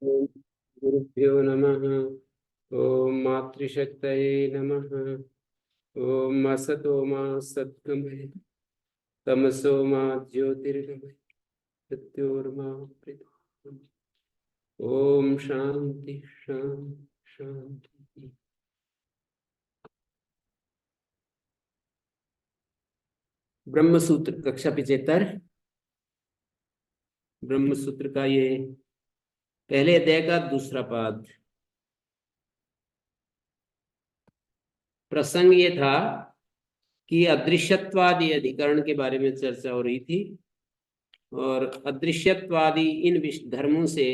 ओम गुरुभ्यो नमः। ओम मातृशक्तये नमः। ओम असतो मा सद्गमय तमसो मा ज्योतिर्गमय मृत्योर्मा मृत्युर्गमय। ओम शांति शांति शांति। ब्रह्म सूत्र कक्षा 75 ब्रह्म सूत्र का ये पहले अध्याय का दूसरा पाद। प्रसंग ये था कि अदृश्यत्वादि अधिकरण के बारे में चर्चा हो रही थी और अदृश्यत्वादि इन धर्मों से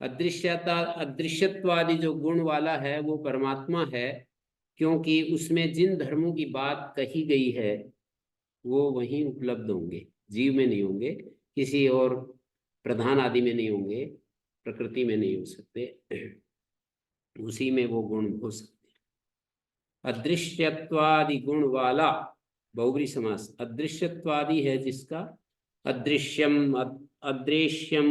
अदृश्यत्वादि जो गुण वाला है वो परमात्मा है, क्योंकि उसमें जिन धर्मों की बात कही गई है वो वहीं उपलब्ध होंगे, जीव में नहीं होंगे, किसी और प्रधान आदि में नहीं होंगे, प्रकृति में नहीं हो सकते, उसी में वो गुण हो सकते। अदृश्यत्वादि गुण वाला बहुब्री समास। अदृश्यत्वादि है जिसका अदृश्यम अदृश्यम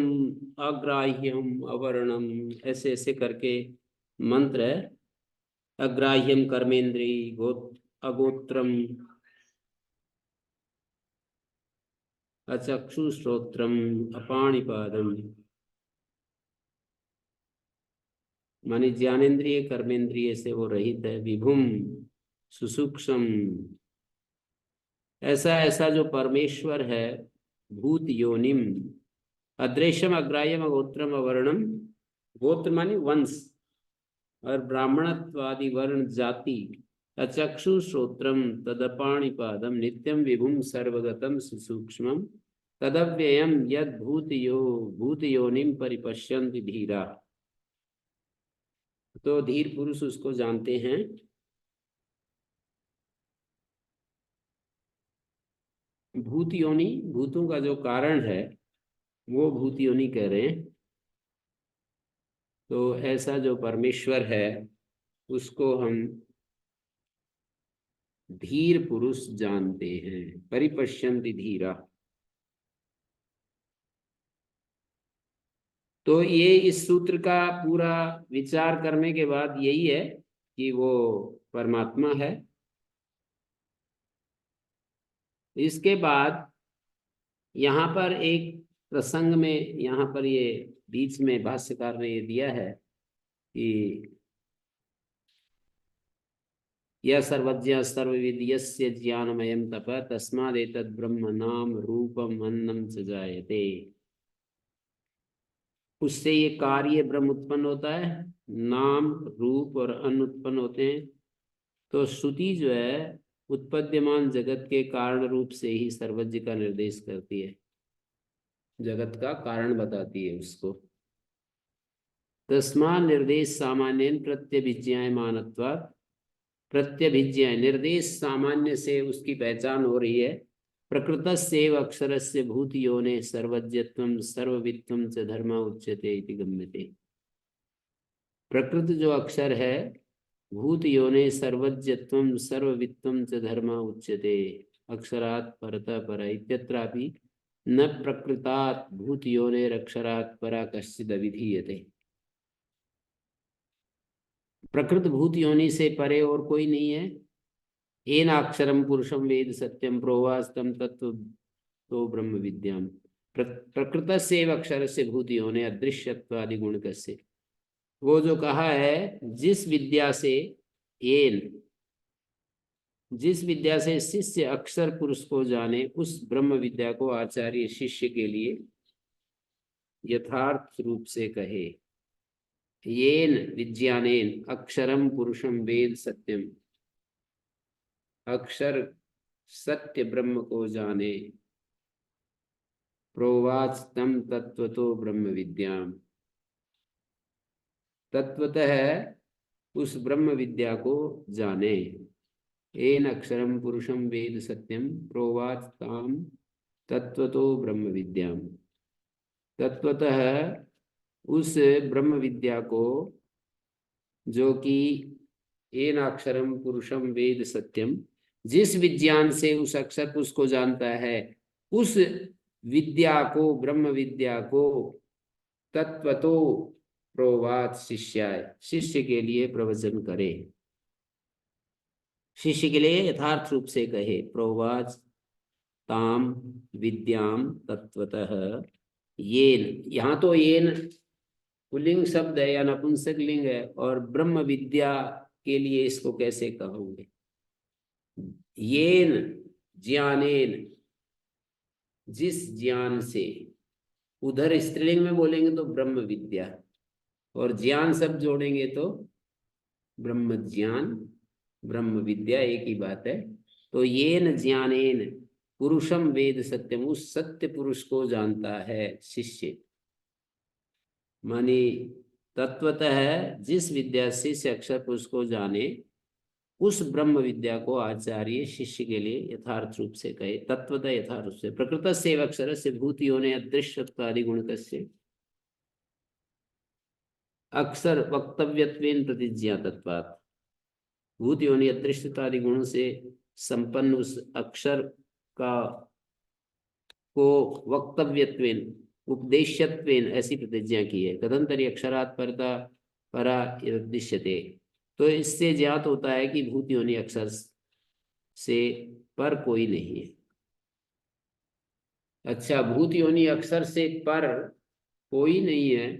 अग्राह्यम अवर्णम ऐसे ऐसे करके मंत्र है। अग्राह्यम कर्मेंद्री अगोत्रम अचक्षुश्रोत्रम अपाणिपादम, मानी ज्ञानेन्द्रिय कर्मेंद्रिय से वो रहित है। विभुम सुसूक्ष्म, ऐसा ऐसा जो परमेश्वर है। भूत योनिम, अदृश्यम अग्राह्यम अगोत्रम अवर्णम, गोत्र मानी वंश और ब्राह्मणत्वादि वर्ण जाति। अचक्षु श्रोत्रम तदपाणिपादम नित्यम विभुम सर्वगतम सुसूक्ष्मम तदव्ययम यद भूत योनिम परिपश्यन्ति धीरा। तो धीर पुरुष उसको जानते हैं। भूत योनि, भूतों का जो कारण है वो भूत योनि कह रहे हैं। तो ऐसा जो परमेश्वर है उसको हम धीर पुरुष जानते हैं। परिपश्यन्ति धीरा। तो ये इस सूत्र का पूरा विचार करने के बाद यही है कि वो परमात्मा है। इसके बाद यहाँ पर एक प्रसंग में, यहाँ पर ये बीच में भाष्यकार ने ये दिया है कि यह सर्वज्ञ सर्वविद यस्य ज्ञानमयं तप तस्मादेतद् ब्रह्म नाम रूपम अन्नम च जायते। उससे ये कार्य ब्रह्म उत्पन्न होता है, नाम रूप और अन्न उत्पन्न होते हैं। तो श्रुति जो है उत्पद्यमान जगत के कारण रूप से ही सर्वज्ञ का निर्देश करती है, जगत का कारण बताती है उसको। तस्मा निर्देश सामान्य प्रत्यभिज्ञायमानत्वात्, प्रत्यभिज्ञा निर्देश सामान्य से उसकी पहचान हो रही है। प्रकृतस्यैव अक्षरस्य भूत योने सर्वज्ञत्वं सर्ववित्वं च धर्म उच्यते इति गम्यते। प्रकृत जो अक्षर है भूत योने सर्वज्ञत्वं सर्ववित्वं च धर्म उच्यते अक्षरात् परतः पर इत्यत्रापि न प्रकृतात् भूत योनेरक्षरात् परा कश्चिद् अविधीयते। प्रकृत भूत योनि से परे और कोई नहीं है। येनाक्षरम पुरुषम वेद सत्यम प्रोवास्तम तत्व तो ब्रह्म विद्याम। प्रकृत से अक्षर से भूत योनि अदृश्यत्वादि गुण कस्य। वो जो कहा है जिस विद्या से जिस विद्या से शिष्य अक्षर पुरुष को जाने, उस ब्रह्म विद्या को आचार्य शिष्य के लिए यथार्थ रूप से कहे। येन विज्ञानेन अक्षरम पुरुषम वेद सत्यम, अक्षर सत्य ब्रह्म को जाने। प्रोवाच तम तत्वतो ब्रह्म विद्याम, तत्वतः उस ब्रह्म विद्या को जाने। एन अक्षरम पुरुषम वेद सत्यम प्रोवाच ताम तत्वतो ब्रह्म विद्याम। तत्वतः उस ब्रह्म विद्या को जो कि एन अक्षरम पुरुषम वेद सत्यम, जिस विज्ञान से उस अक्षर पुरुष को जानता है, उस विद्या को ब्रह्म विद्या को तत्वतो प्रोवाच शिष्याय, शिष्य के लिए प्रवचन करे, शिष्य के लिए यथार्थ रूप से कहे। प्रोवाच ताम विद्याम तत्वतः येन, यहाँ तो येन पुल्लिंग शब्द है या नपुंसक लिंग है, और ब्रह्म विद्या के लिए इसको कैसे कहोगे? येन ज्ञानेन, जिस ज्ञान से, उधर स्त्रीलिंग में बोलेंगे तो ब्रह्म विद्या, और ज्ञान सब जोड़ेंगे तो ब्रह्म ज्ञान, ब्रह्म विद्या, एक ही बात है। तो येन ज्ञानेन पुरुषम वेद सत्यम, उस सत्य पुरुष को जानता है शिष्य, मानी तत्वतः है जिस विद्या से अक्षर पुरुष को जाने, उस ब्रह्म विद्या को आचार्य शिष्य के लिए यथार्थ रूप से कहे। तत्वतः यथार्थ रूप से, प्रकृत से अक्षर से भूतियों ने अदृश्यत्वादि गुणक से अक्षर वक्तव्यत्वेन प्रतिज्ञातत्वात्, भूत योनि अदृश्यतादि गुणों से संपन्न उस अक्षर का को वक्तव्यत्वेन, उपदेश्यत्वेन ऐसी प्रतिज्ञा की है। तदंतरि अक्षरात् परता परा यदृश्यते, तो इससे ज्ञात होता है कि भूत योनि अक्षर से पर कोई नहीं है। अच्छा, भूत योनि अक्षर से पर कोई नहीं है,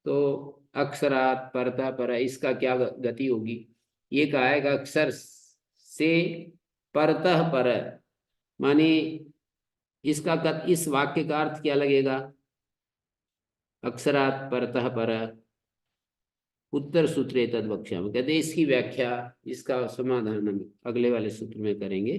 तो अक्षरात परता पर, इसका क्या गति होगी? ये कहा है कि अक्षर से परतः पर, माने इसका इस वाक्य का अर्थ क्या लगेगा? अक्षरात परतः पर उत्तर सूत्रे तद वक्ष्यामि, कहते इसकी व्याख्या, इसका समाधान हम अगले वाले सूत्र में करेंगे।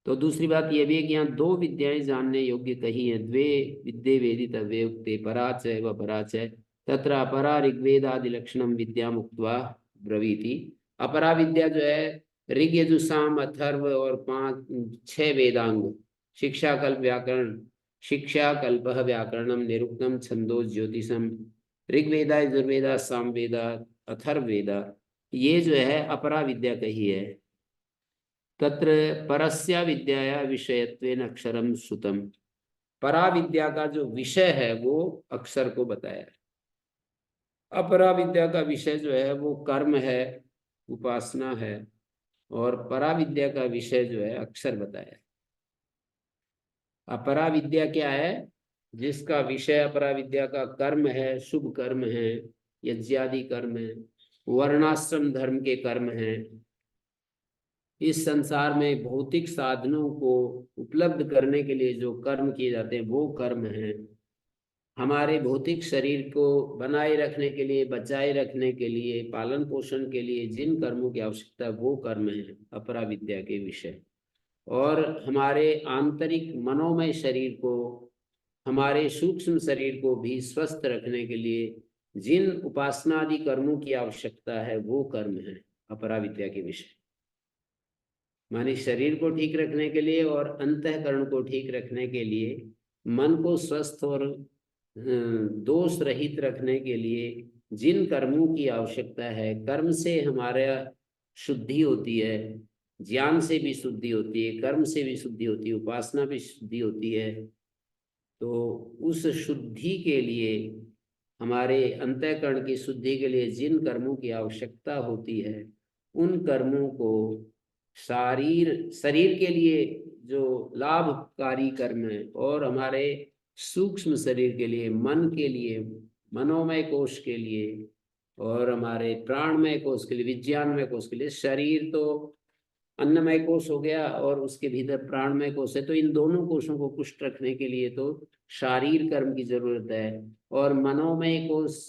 तो दूसरी बात यह भी है कि यहाँ दो विद्याएं जानने योग्य कही है। द्वे विद्ये वेदित वे उक्ते, पराचय व पराचय, तत्र अपरा ऋग्वेदादि लक्षणम विद्या मुक्त्वा ब्रवीति। अपरा विद्या जो है ऋग यजु साम अथर्व और 5-6 वेदांग, शिक्षा कल्प व्याकरण, शिक्षा कल्प व्याकरणम निरुक्तम छंदो ज्योतिषम, ऋग्वेदा यजुर्वेदा सामवेदा अथर्ववेदा, ये जो है अपरा विद्या कही है। तत्र परस्या विद्याया विषयत्वेन अक्षरम श्रुतम, परा विद्या का जो विषय है वो अक्षर को बताया है। अपरा विद्या का विषय जो है वो कर्म है, उपासना है, और परा विद्या का विषय जो है अक्षर बताया है। अपरा विद्या क्या है? जिसका विषय अपरा विद्या का कर्म है, शुभ कर्म है, यज्ञादि कर्म है, वर्णाश्रम धर्म के कर्म हैं। इस संसार में भौतिक साधनों को उपलब्ध करने के लिए जो कर्म किए जाते हैं वो कर्म हैं। हमारे भौतिक शरीर को बनाए रखने के लिए, बचाए रखने के लिए, पालन पोषण के लिए जिन कर्मों की आवश्यकता है वो कर्म है अपरा विद्या के विषय। और हमारे आंतरिक मनोमय शरीर को, हमारे सूक्ष्म शरीर को भी स्वस्थ रखने के लिए जिन उपासना आदि कर्मों की आवश्यकता है वो कर्म है अपरा विद्या के विषय। माने शरीर को ठीक रखने के लिए और अंतःकरण को ठीक रखने के लिए, मन को स्वस्थ और दोष रहित रखने के लिए जिन कर्मों की आवश्यकता है, कर्म से हमारा शुद्धि होती है, ज्ञान से भी शुद्धि होती है, कर्म से भी शुद्धि होती है, उपासना भी शुद्धि होती है। तो उस शुद्धि के लिए, हमारे अंतःकरण की शुद्धि के लिए जिन कर्मों की आवश्यकता होती है, उन कर्मों को शरीर के लिए जो लाभकारी कर्म है, और हमारे सूक्ष्म शरीर के लिए, मन के लिए, मनोमय कोश के लिए, और हमारे प्राणमय कोश के लिए, विज्ञानमय कोश के लिए, शरीर तो अन्नमय कोश हो गया और उसके भीतर प्राणमय कोश है, तो इन दोनों कोशों को पुष्ट रखने के लिए तो शारीर कर्म की जरूरत है, और मनोमय कोश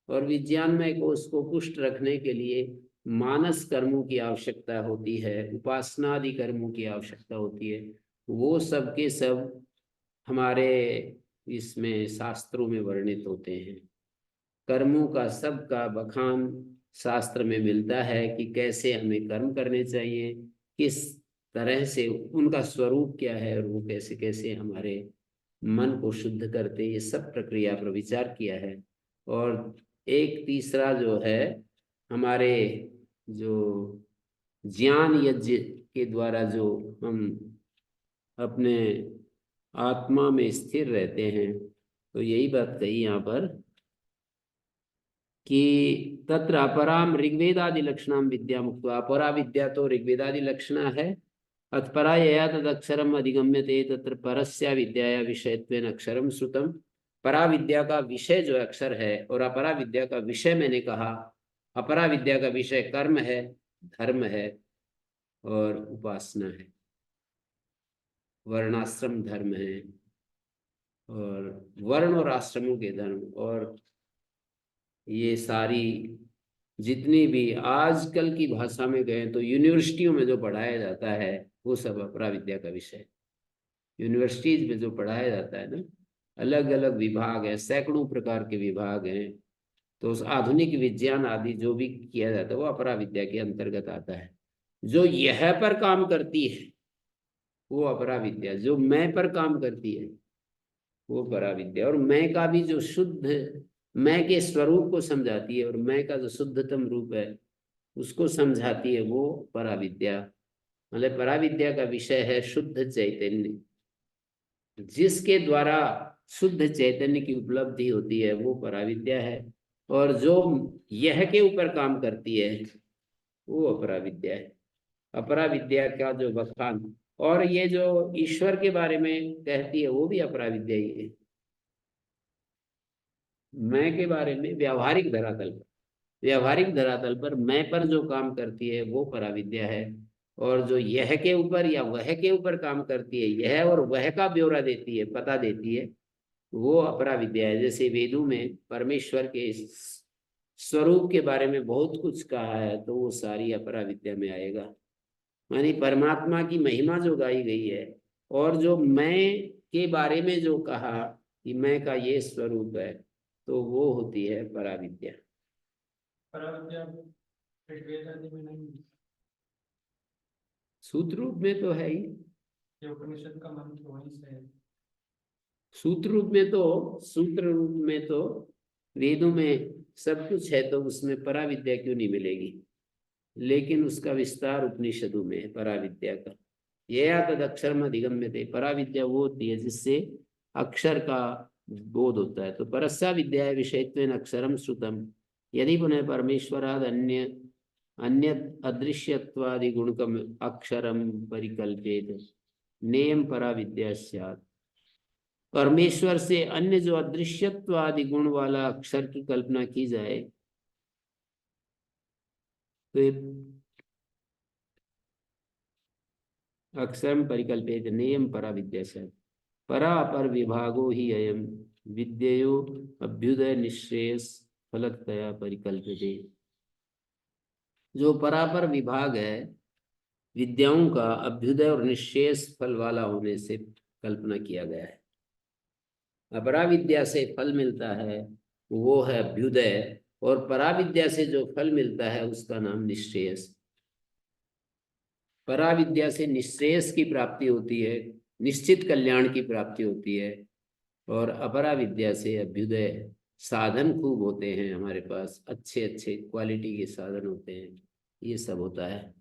और विज्ञानमय कोश को पुष्ट रखने के लिए मानस कर्मों की आवश्यकता होती है, उपासना आदि कर्मों की आवश्यकता होती है। वो सब के सब हमारे इसमें शास्त्रों में वर्णित होते हैं। कर्मों का सब का बखान शास्त्र में मिलता है कि कैसे हमें कर्म करने चाहिए, किस तरह से उनका स्वरूप क्या है, और वो कैसे कैसे हमारे मन को शुद्ध करते, ये सब प्रक्रिया पर विचार किया है। और एक तीसरा जो है, हमारे जो ज्ञान यज्ञ के द्वारा जो हम अपने आत्मा में स्थिर रहते हैं, तो यही बात कही यहाँ पर कि तत्र अपराम ऋग्वेदादि लक्षणाम विद्या मुक्त, अपरा विद्या तो ऋग्वेदादि लक्षणा है। अत्परा यया तदक्षरम अधिगम्यते तत्र परस्या विद्याया विषयत्वेन अक्षरम श्रुतम। परा विद्या का विषय जो अक्षर है, और अपरा विद्या का विषय मैंने कहा, अपरा विद्या का विषय कर्म है, धर्म है और उपासना है, वर्णाश्रम धर्म है, और वर्ण और आश्रमों के धर्म, और ये सारी जितनी भी आजकल की भाषा में गए तो यूनिवर्सिटियों में जो पढ़ाया जाता है वो सब अपरा विद्या का विषय। यूनिवर्सिटीज में जो पढ़ाया जाता है ना, अलग अलग विभाग है, सैकड़ों प्रकार के विभाग हैं, तो उस आधुनिक विज्ञान आदि जो भी किया जाता है वो अपरा विद्या के अंतर्गत आता है। जो यह पर काम करती है वो अपरा विद्या, जो मैं पर काम करती है वो परा विद्या, और मैं का भी जो शुद्ध मैं के स्वरूप को समझाती है, और मैं का जो शुद्धतम रूप है उसको समझाती है, वो परा विद्या। मतलब परा विद्या का विषय है शुद्ध चैतन्य, जिसके द्वारा शुद्ध चैतन्य की उपलब्धि होती है वो परा विद्या है। और जो यह के ऊपर काम करती है वो अपरा विद्या है। अपरा विद्या का जो बखान, और ये जो ईश्वर के बारे में कहती है वो भी अपरा विद्या ही है। मैं के बारे में व्यावहारिक धरातल पर मैं पर जो काम करती है वो पराविद्या है। और जो यह के ऊपर या वह के ऊपर काम करती है, यह और वह का ब्यौरा देती है, पता देती है, वो अपरा विद्या है। जैसे वेदों में परमेश्वर के स्वरूप के बारे में बहुत कुछ कहा है, तो वो सारी अपरा विद्या में आएगा। मानी परमात्मा की महिमा जो गाई गई है, और जो मैं के बारे में जो कहा कि मैं का ये स्वरूप है, तो वो होती है पराविद्या। पराविद्या ऋग्वेद आदि में नहीं, सूत्र रूप में तो है ही। ये उपनिषद का मंत्र वहीं से है। सूत्र रूप में तो वेदों में सब कुछ है, तो उसमें पराविद्या क्यों नहीं मिलेगी? लेकिन उसका विस्तार उपनिषदों में है पराविद्या का। यया तद अक्षरम अधिगम्यते, पराविद्या वो होती है जिससे अक्षर का बोध होता है। तो परस्या विद्या विषयत्वेन अक्षरम श्रुतम, यदि पुनः परमेश्वराद अन्य अन्य अदृश्यत्वादि गुणकम अक्षरम परिकल्पेत नेयम पराविद्या स्यात्। परमेश्वर से अन्य जो अदृश्यत्व आदि गुण वाला अक्षर की कल्पना की जाए तो अक्षरम परिकल्पित नेयम परा विद्या से परा अपर विभागो ही अयम विद्ययो अभ्युदय निश्रेयस फलतया परिकल्पित। जो परापर विभाग है विद्याओं का, अभ्युदय और निश्रेयस फल वाला होने से कल्पना किया गया है। अपराविद्या से फल मिलता है वो है अभ्युदय, और पराविद्या से जो फल मिलता है उसका नाम निश्रेयस। पराविद्या से निश्रेयस की प्राप्ति होती है, निश्चित कल्याण की प्राप्ति होती है, और अपरा विद्या से अभ्युदय, साधन खूब होते हैं हमारे पास, अच्छे अच्छे क्वालिटी के साधन होते हैं, ये सब होता है।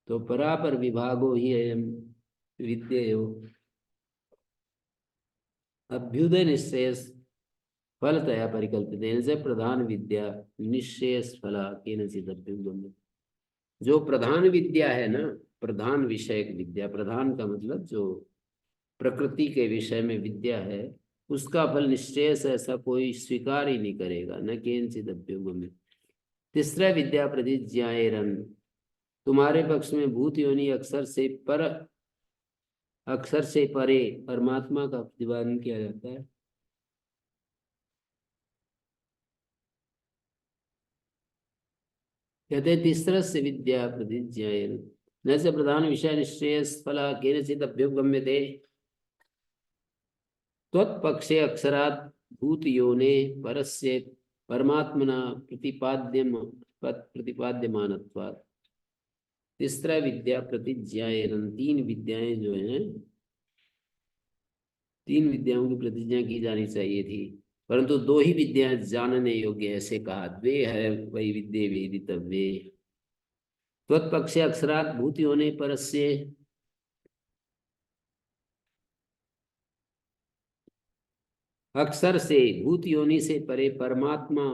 तो परापर विभागो ही अयम विद्ययो अभ्युदय निश्रेयस फलतया परिकल्पित से प्रधान विद्या निश्रेयस फला केनचित् अभ्युगम्यते। जो प्रधान विद्या है ना, प्रधान विषयक विद्या, प्रधान का मतलब जो प्रकृति के विषय में विद्या है, उसका फल निश्चय से ऐसा कोई स्वीकार ही नहीं करेगा, न केनचित् अभ्युगम्यते। तीसरा विद्या प्रतिज्ञाएरन, तुम्हारे पक्ष में भूत योनि अक्षर से परे परमात्मा का प्रतिपादन किया जाता है। कहते तीसरा से विद्या प्रतिज्ञाएरन न से प्रधान विषय निश्चयस फला केनचित् अभ्युगम्यते त्वत्पक्षे अक्षरात् भूत योने परस्य परमात्मना प्रतिपाद्यमानत्वात्। तीसरा विद्या प्रतिज्ञाएरन, तीन विद्याएं जो हैं, तीन विद्याओं की प्रतिज्ञा की जानी चाहिए थी, परंतु दो ही विद्याएं जानने योग्य, ऐसे कहा। द्वे है वही विद्ये वेदितव्ये। त्वत्पक्षे अक्षरात् भूत योने परस्य, अक्षर से भूत योनि से परे परमात्मा,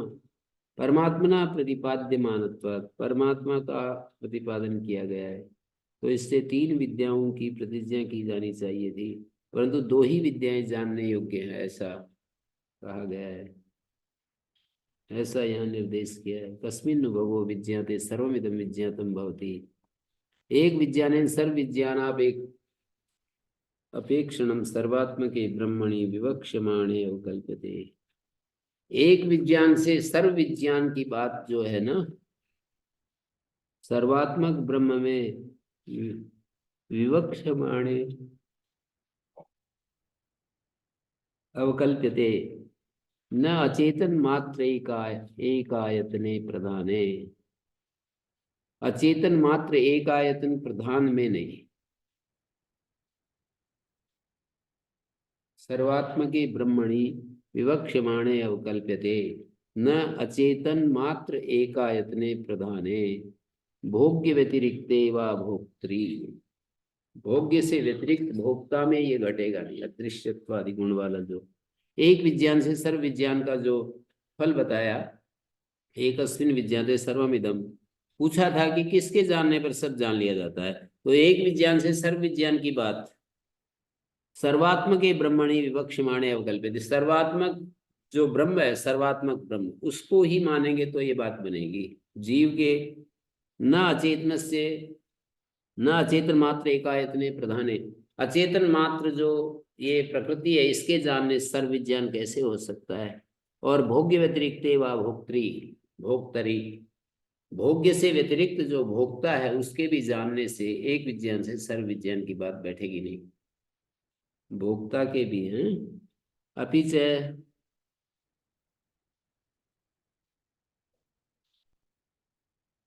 परमात्मना प्रतिपाद्यमानत्वात्, परमात्मा का प्रतिपादन किया गया है। तो इससे 3 विद्याओं की प्रतिज्ञा की जानी चाहिए थी, परंतु 2 ही विद्याएं जानने योग्य है, ऐसा कहा गया है, ऐसा यहाँ निर्देश किया है। कस्मिन् भवो विज्ञाते सर्वमिदं विज्ञातम भवति। एक विज्ञानेन सर्व विज्ञानापेक अपेक्षणम सर्वात्मके ब्रह्मणि विवक्ष्यमाणे अवकल्प्यते। एक विज्ञान से सर्व विज्ञान की बात जो है ना, सर्वात्मक ब्रह्म में विवक्ष्यमाणे अवकल्प्यते न अचेतन मात्र एकायतने प्रधाने। अचेतन मात्र एक आयतन प्रधान में नहीं, सर्वात्मके ब्रह्मणि विवक्ष्यमाणे अवकल्प्यते न अचेतन मात्र एकायतने प्रधाने भोग्य व्यतिरिक्ते वा भोक्त्री। भोग्य से व्यतिरिक्त भोक्ता में ये घटेगा नहीं, अदृश्यत्वादि गुण वाला जो एक विज्ञान से सर्व विज्ञान का जो फल बताया, एकस्मिन् विज्ञाते सर्वमिदं, पूछा था कि किसके जानने पर सब जान लिया जाता है, तो एक विज्ञान से सर्व विज्ञान की बात सर्वात्मके ब्रह्मणि विवक्ष्यमाणे अवकल्प्यते। सर्वात्मक जो ब्रह्म है, सर्वात्मक ब्रह्म, उसको ही मानेंगे तो ये बात बनेगी। जीव के न अचेतन से, न अचेतन मात्र एकायतने प्रधाने, अचेतन मात्र जो ये प्रकृति है इसके जानने सर्व विज्ञान कैसे हो सकता है। और भोग्य व्यतिरिक्त वा भोक्त्री, भोक्तरी, भोग्य से व्यतिरिक्त जो भोक्ता है उसके भी जानने से एक विज्ञान से सर्व विज्ञान की बात बैठेगी नहीं, भोक्ता के भी हैं। अपिच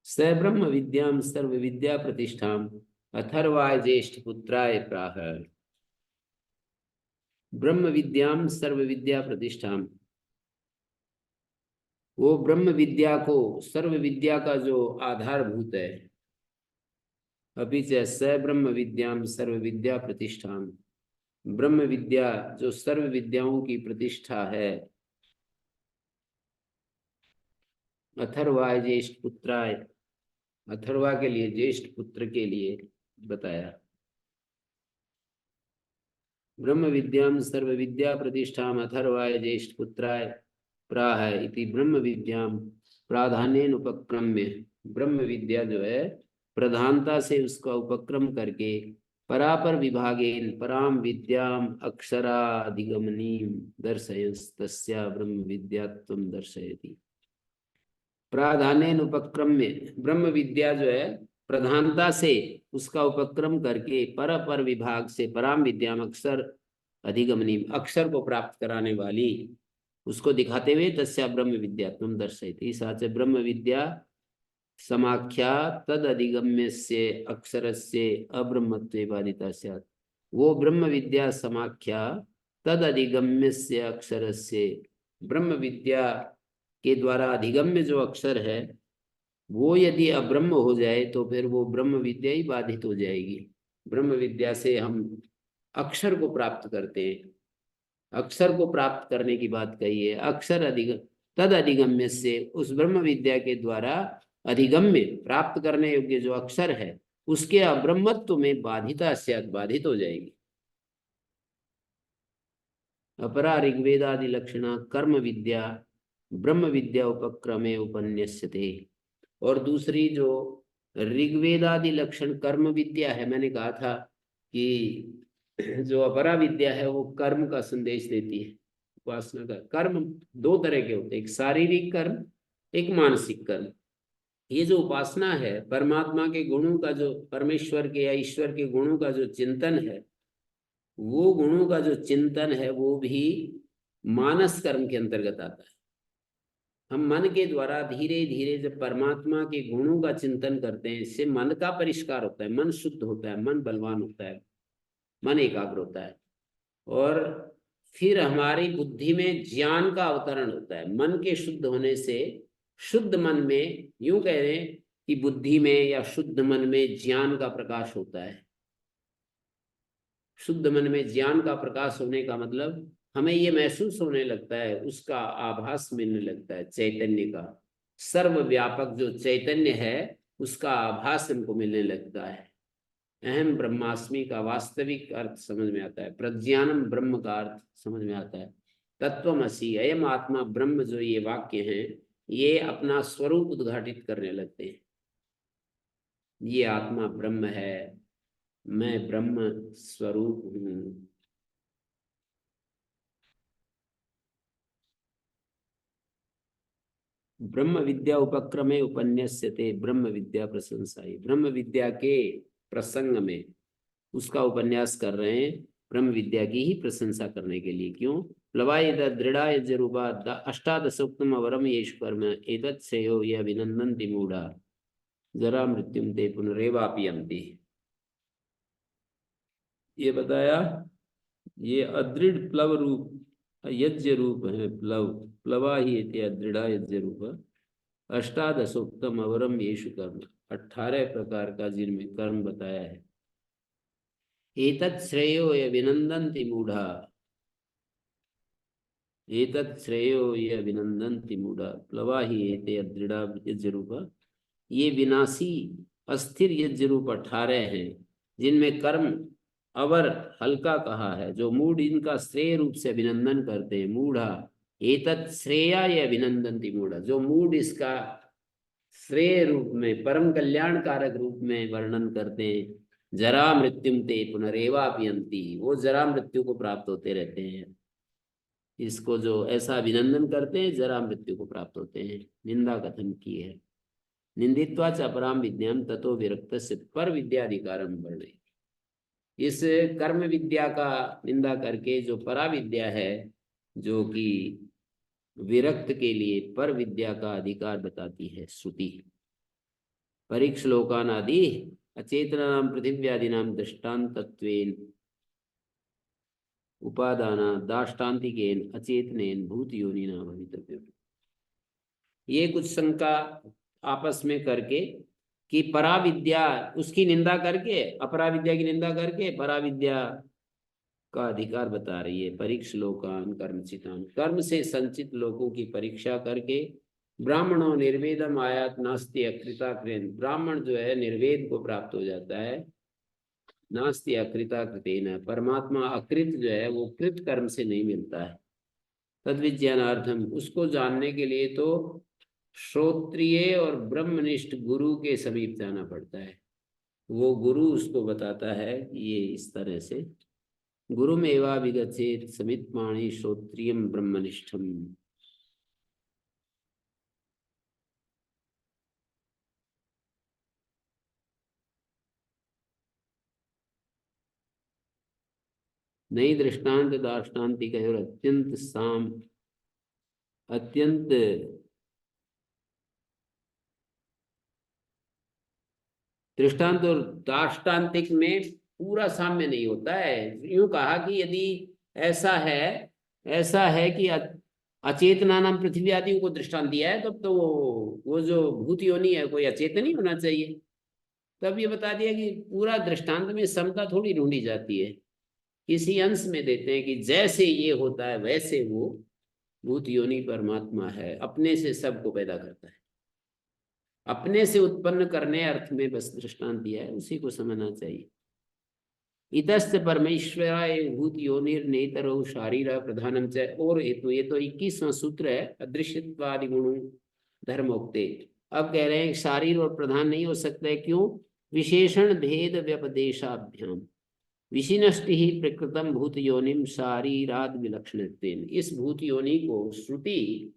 स ब्रह्म विद्याम सर्व विद्या प्रतिष्ठाम अथर्वाय ज्येष्ठ पुत्राय प्राह। ब्रह्म विद्याम सर्व विद्या प्रतिष्ठाम, वो ब्रह्म विद्या को, सर्व विद्या का जो आधारभूत है। अभी से स ब्रह्म विद्याम सर्व विद्या प्रतिष्ठान, ब्रह्म विद्या जो सर्व विद्याओं की प्रतिष्ठा है। अथर्वाय ज्येष्ठ पुत्राय, अथर्वा के लिए, ज्येष्ठ पुत्र के लिए बताया। ब्रह्म विद्याम सर्व विद्या प्रतिष्ठाम अथर्वाय ज्येष्ठ पुत्राय प्राह इति ब्रह्म विद्याम प्राधान्येन उपक्रम्य, ब्रह्म विद्या जो है प्रधानता से उसका उपक्रम करके परापर विभागेन पराम विद्याम अक्षराधिगमनीम दर्शयस्तस्या ब्रह्म विद्यात्वं दर्शयति। प्राधान्येन उपक्रम्य, ब्रह्म विद्या जो है प्रधानता से उसका उपक्रम करके पर विभाग से पराम विद्याम अक्षर अधिगमनी, अक्षर को प्राप्त कराने वाली उसको दिखाते हुए तस्या ब्रह्म विद्यात्वं दर्शयति। साथ ब्रह्म विद्या समाख्या तद अधिगम्य से अक्षर से अब्रह्मत्वे बाधिता स्यात्, वो ब्रह्म विद्या समाख्या तद अधिगम्य से अक्षर से, ब्रह्म विद्या के द्वारा अधिगम्य जो अक्षर है वो यदि अब्रह्म हो जाए तो फिर वो ब्रह्म विद्या ही बाधित हो जाएगी। ब्रह्म विद्या से हम अक्षर को प्राप्त करते हैं, अक्षर को प्राप्त करने की बात कही है। अक्षर तद अधिगम्य से, उस ब्रह्म विद्या के द्वारा अधिगम्य प्राप्त करने योग्य जो अक्षर है उसके अब्रह्मत्व में बाधिता स्यात्, बाधित हो जाएगी। अपरा ऋग्वेदादि लक्षणा कर्म विद्या ब्रह्म विद्या उपक्रमे उपन्यस्यते, और दूसरी जो ऋग्वेदादि लक्षण कर्म विद्या है, मैंने कहा था कि जो अपरा विद्या है वो कर्म का संदेश देती है। उपासना का कर्म 2 तरह के होते हैं, एक शारीरिक कर्म, एक मानसिक कर्म। ये जो उपासना है परमात्मा के गुणों का, जो परमेश्वर के या ईश्वर के गुणों का जो चिंतन है, वो गुणों का जो चिंतन है वो भी मानस कर्म के अंतर्गत आता है। हम मन के द्वारा धीरे धीरे जब परमात्मा के गुणों का चिंतन करते हैं, इससे मन का परिष्कार होता है, मन शुद्ध होता है, मन बलवान होता है, मन एकाग्र होता है, और फिर हमारी बुद्धि में ज्ञान का अवतरण होता है। मन के शुद्ध होने से शुद्ध मन में, यूं कह रहे हैं कि बुद्धि में या शुद्ध मन में ज्ञान का प्रकाश होता है। शुद्ध मन में ज्ञान का प्रकाश होने का मतलब हमें ये महसूस होने लगता है, उसका आभास मिलने लगता है चैतन्य का, सर्वव्यापक जो चैतन्य है उसका आभास हमको मिलने लगता है। अहम ब्रह्मास्मि का वास्तविक अर्थ समझ में आता है, प्रज्ञानम ब्रह्म का अर्थ समझ में आता है, तत्वमसि अयम आत्मा ब्रह्म, जो ये वाक्य हैं ये अपना स्वरूप उद्घाटित करने लगते हैं। ये आत्मा ब्रह्म है, मैं ब्रह्म स्वरूप हूँ। ब्रह्म विद्या उपक्रमे उपन्यस्यते ब्रह्म विद्या प्रशंसाई, ब्रह्म विद्या के प्रसंग में उसका उपन्यास कर रहे हैं, ब्रह्म विद्या की ही प्रशंसा करने के लिए। क्यों? प्लवाय दृढ़ाय जरूबा अष्टादशोक्तम वरम येषु कर्म एतत् श्रेयो यह विनंदन्ति मूढ़ा जरा मृत्युम ते पुनरेवापि। ये बताया, ये अदृढ़ प्लव रूप यज्ञ रूप है, प्लव प्लवा ही अदृढ़ा यज्ञ रूप अष्टादशोक्तम अवरम येषु कर्म, 18 प्रकार का जिनमें कर्म बताया है। एतत् श्रेयो ये विनंदन्ति मूढ़ा, एतत् श्रेयो ये विनंदन्ति मूढ़ा प्लवा ही एते अदृढ़ा यज्ञ रूप, ये विनाशी अस्थिर यज्ञ रूप 18 हैं जिनमें कर्म अवर हल्का कहा है, जो मूढ़ इनका श्रेय रूप से अभिनंदन करते हैं। मूढ़ा एतत् श्रेया ये अभिनंदन्ति मूढ़ा, जो मूढ़ इसका श्रेय रूप में परम कल्याण कारक रूप में वर्णन करते हैं। जरा मृत्युम ते पुनरेवापियंती, वो जरा मृत्यु को प्राप्त होते रहते हैं। इसको जो ऐसा अभिनंदन करते हैं जरा मृत्यु को प्राप्त होते हैं। निंदा कथन की है, निंदित्वा च अपराम विद्याम ततो विरक्त से पर विद्याधिकारम वर्णे। इस कर्म विद्या का निंदा करके जो परा विद्या है, जो कि विरक्त के लिए पर विद्या का अधिकार बताती है श्रुति। परीक्षलोकानादि अचेतनानां पृथिव्यादीनां दृष्टान्तत्वेन उपादाना दाष्टान्तिकेन अचेतनेन भूत योनिना भवितव्यम्। ये कुछ शंका आपस में करके कि परा विद्या उसकी निंदा करके, अपरा विद्या की निंदा करके परा विद्या का अधिकार बता रही है। परीक्ष लोकान कर्मचितान, कर्म से संचित लोगों की परीक्षा करके ब्राह्मणों निर्वेदम आयात नास्ति अकृता कृन, ब्राह्मण जो है निर्वेद को प्राप्त हो जाता है। नास्ति अकृता कृतेन, परमात्मा अकृत जो है वो कृत कर्म से नहीं मिलता है। तद विज्ञानार्थम, उसको जानने के लिए तो श्रोत्रिय और ब्रह्मनिष्ठ गुरु के समीप जाना पड़ता है। वो गुरु उसको बताता है कि ये इस तरह से गुरु में एवा विगछेत समित पाणी श्रोत्रियम ब्रह्मनिष्ठम। नई दृष्टांत दार्ष्टान्तिक और अत्यंत साम, अत्यंत दृष्टांत और दार्ष्टान्तिक में पूरा साम्य नहीं होता है। यूं कहा कि यदि ऐसा है कि अचेतना नाम पृथ्वी आदि को दृष्टांत दिया है, तब तो वो जो भूत योनि है कोई अचेतन ही होना चाहिए। तब ये बता दिया कि पूरा दृष्टांत में समता थोड़ी ढूंढी जाती है, किसी अंश में देते हैं कि जैसे ये होता है वैसे वो भूत योनि परमात्मा है, अपने से सबको पैदा करता है। अपने से उत्पन्न करने अर्थ में बस दृष्टांत दिया है, उसी को समझना चाहिए। इतस्त परमेश्वराय भूत योनिर्नेतरो शारीर प्रधानम च, और हेतु, ये तो 21वां सूत्र है अदृश्यत्वादि गुणों धर्मोक्ते। अब कह रहे हैं शारीर और प्रधान नहीं हो सकता है, क्यों? विशेषण भेद व्यपदेशाभ्याम विशिनष्टि ही प्रकृतम भूत योनिम शारीराद विलक्षणत्वेन। इस भूत योनि को श्रुति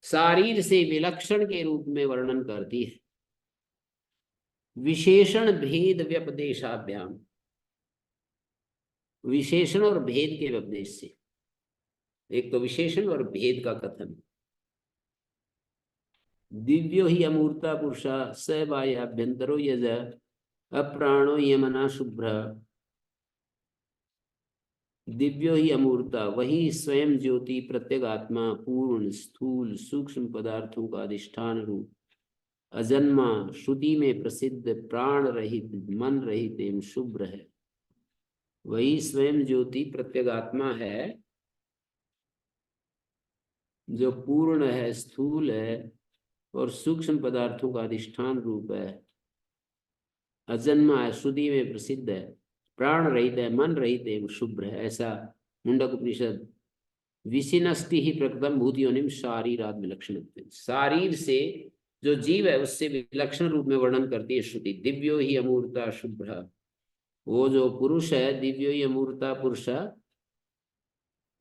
शारीर से विलक्षण के रूप में वर्णन करती है। विशेषण भेद व्यपदेशाभ्याम, विशेषण और भेद के उपदेश से। एक तो विशेषण और भेद का कथन। दिव्यो ही अमूर्ता पुरुषा स बाह्याभ्यंतरो यज अप्राणो यमना शुभ्र। दिव्यो ही अमूर्ता, वही स्वयं ज्योति प्रत्यगात्मा पूर्ण स्थूल सूक्ष्म पदार्थों का अधिष्ठान रूप अजन्मा श्रुति में प्रसिद्ध प्राण रहित मन रहित एवं शुभ्र है। वही स्वयं ज्योति प्रत्यगात्मा है जो पूर्ण है, स्थूल है और सूक्ष्म पदार्थों का अधिष्ठान रूप है, अजन्मा है, श्रुति में प्रसिद्ध है, प्राण रहित है, मन रहित है, शुभ्र है, ऐसा मुंडक उपनिषद विशिनष्टि ही प्रकृतम भूतियोनिम शारीराद विलक्षण, शारीर से जो जीव है उससे विलक्षण रूप में वर्णन करती है श्रुति। दिव्यो ही अमूर्ता शुभ्र, वो जो पुरुष है, दिव्यो ही अमूर्ता पुरुष,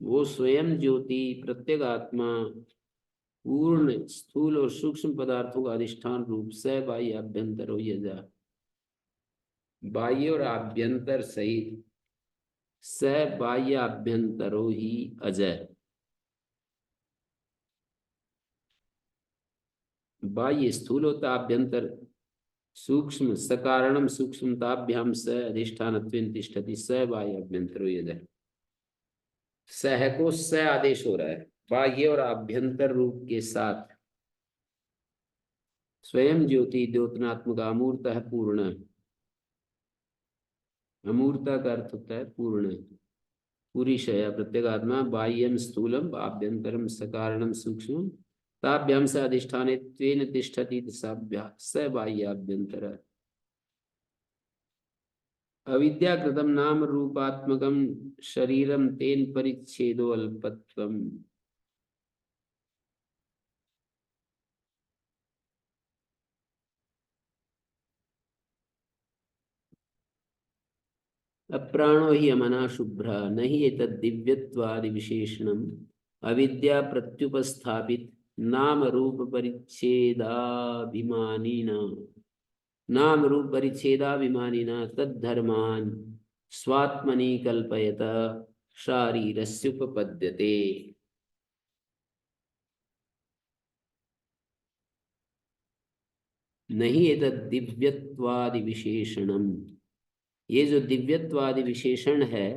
वो स्वयं ज्योति, प्रत्येक आत्मा, पूर्ण स्थूल और सूक्ष्म पदार्थों का अधिष्ठान रूप, स बाह्य अभ्यंतर हो यजा, बाह्य और आभ्यंतर सहित, स बाह्य अभ्यंतरो ही अजय, बाह्य स्थूल होता, आभ्यंतर सूक्ष्म, सकारणम सूक्ष्मताभ्याम स अधिष्ठानत्वेन तिष्ठति, स बाह्य अभ्यंतरो यजः। सह को स आदेश हो रहा है, बाह्य और आभ्यंतर रूप के साथ स्वयं ज्योति, द्योतनात्मक, अमूर्त है, पूर्ण, अमूर्ता का अर्थ होता है पूर्ण, पूरी शया, प्रत्येगात्मा, बाह्यम स्थूलम आभ्यंतरम सकारणम सूक्ष्म ताभ्याम स अधिष्ठानेत्वेन तिष्ठति, स बाह्याभ्यंतर। अविद्याकृतं नाम रूपात्मकं शरीरम तेन परिच्छेदो अल्पत्वम्। अप्राणो हि अमना शुभ्र न हि एतद् दिव्यत्वादि विशेषणम् अविद्या प्रत्युपस्थापित नाम रूप परिच्छेदाभिमानिना, नाम रूप परिच्छेदाभिमानिना तद्धर्मान् स्वात्मनि कल्पयत शारीरस्युपपद्यते। नहीं एतद् दिव्यत्वादि विशेषणम्, ये जो दिव्यत्वादि विशेषण है,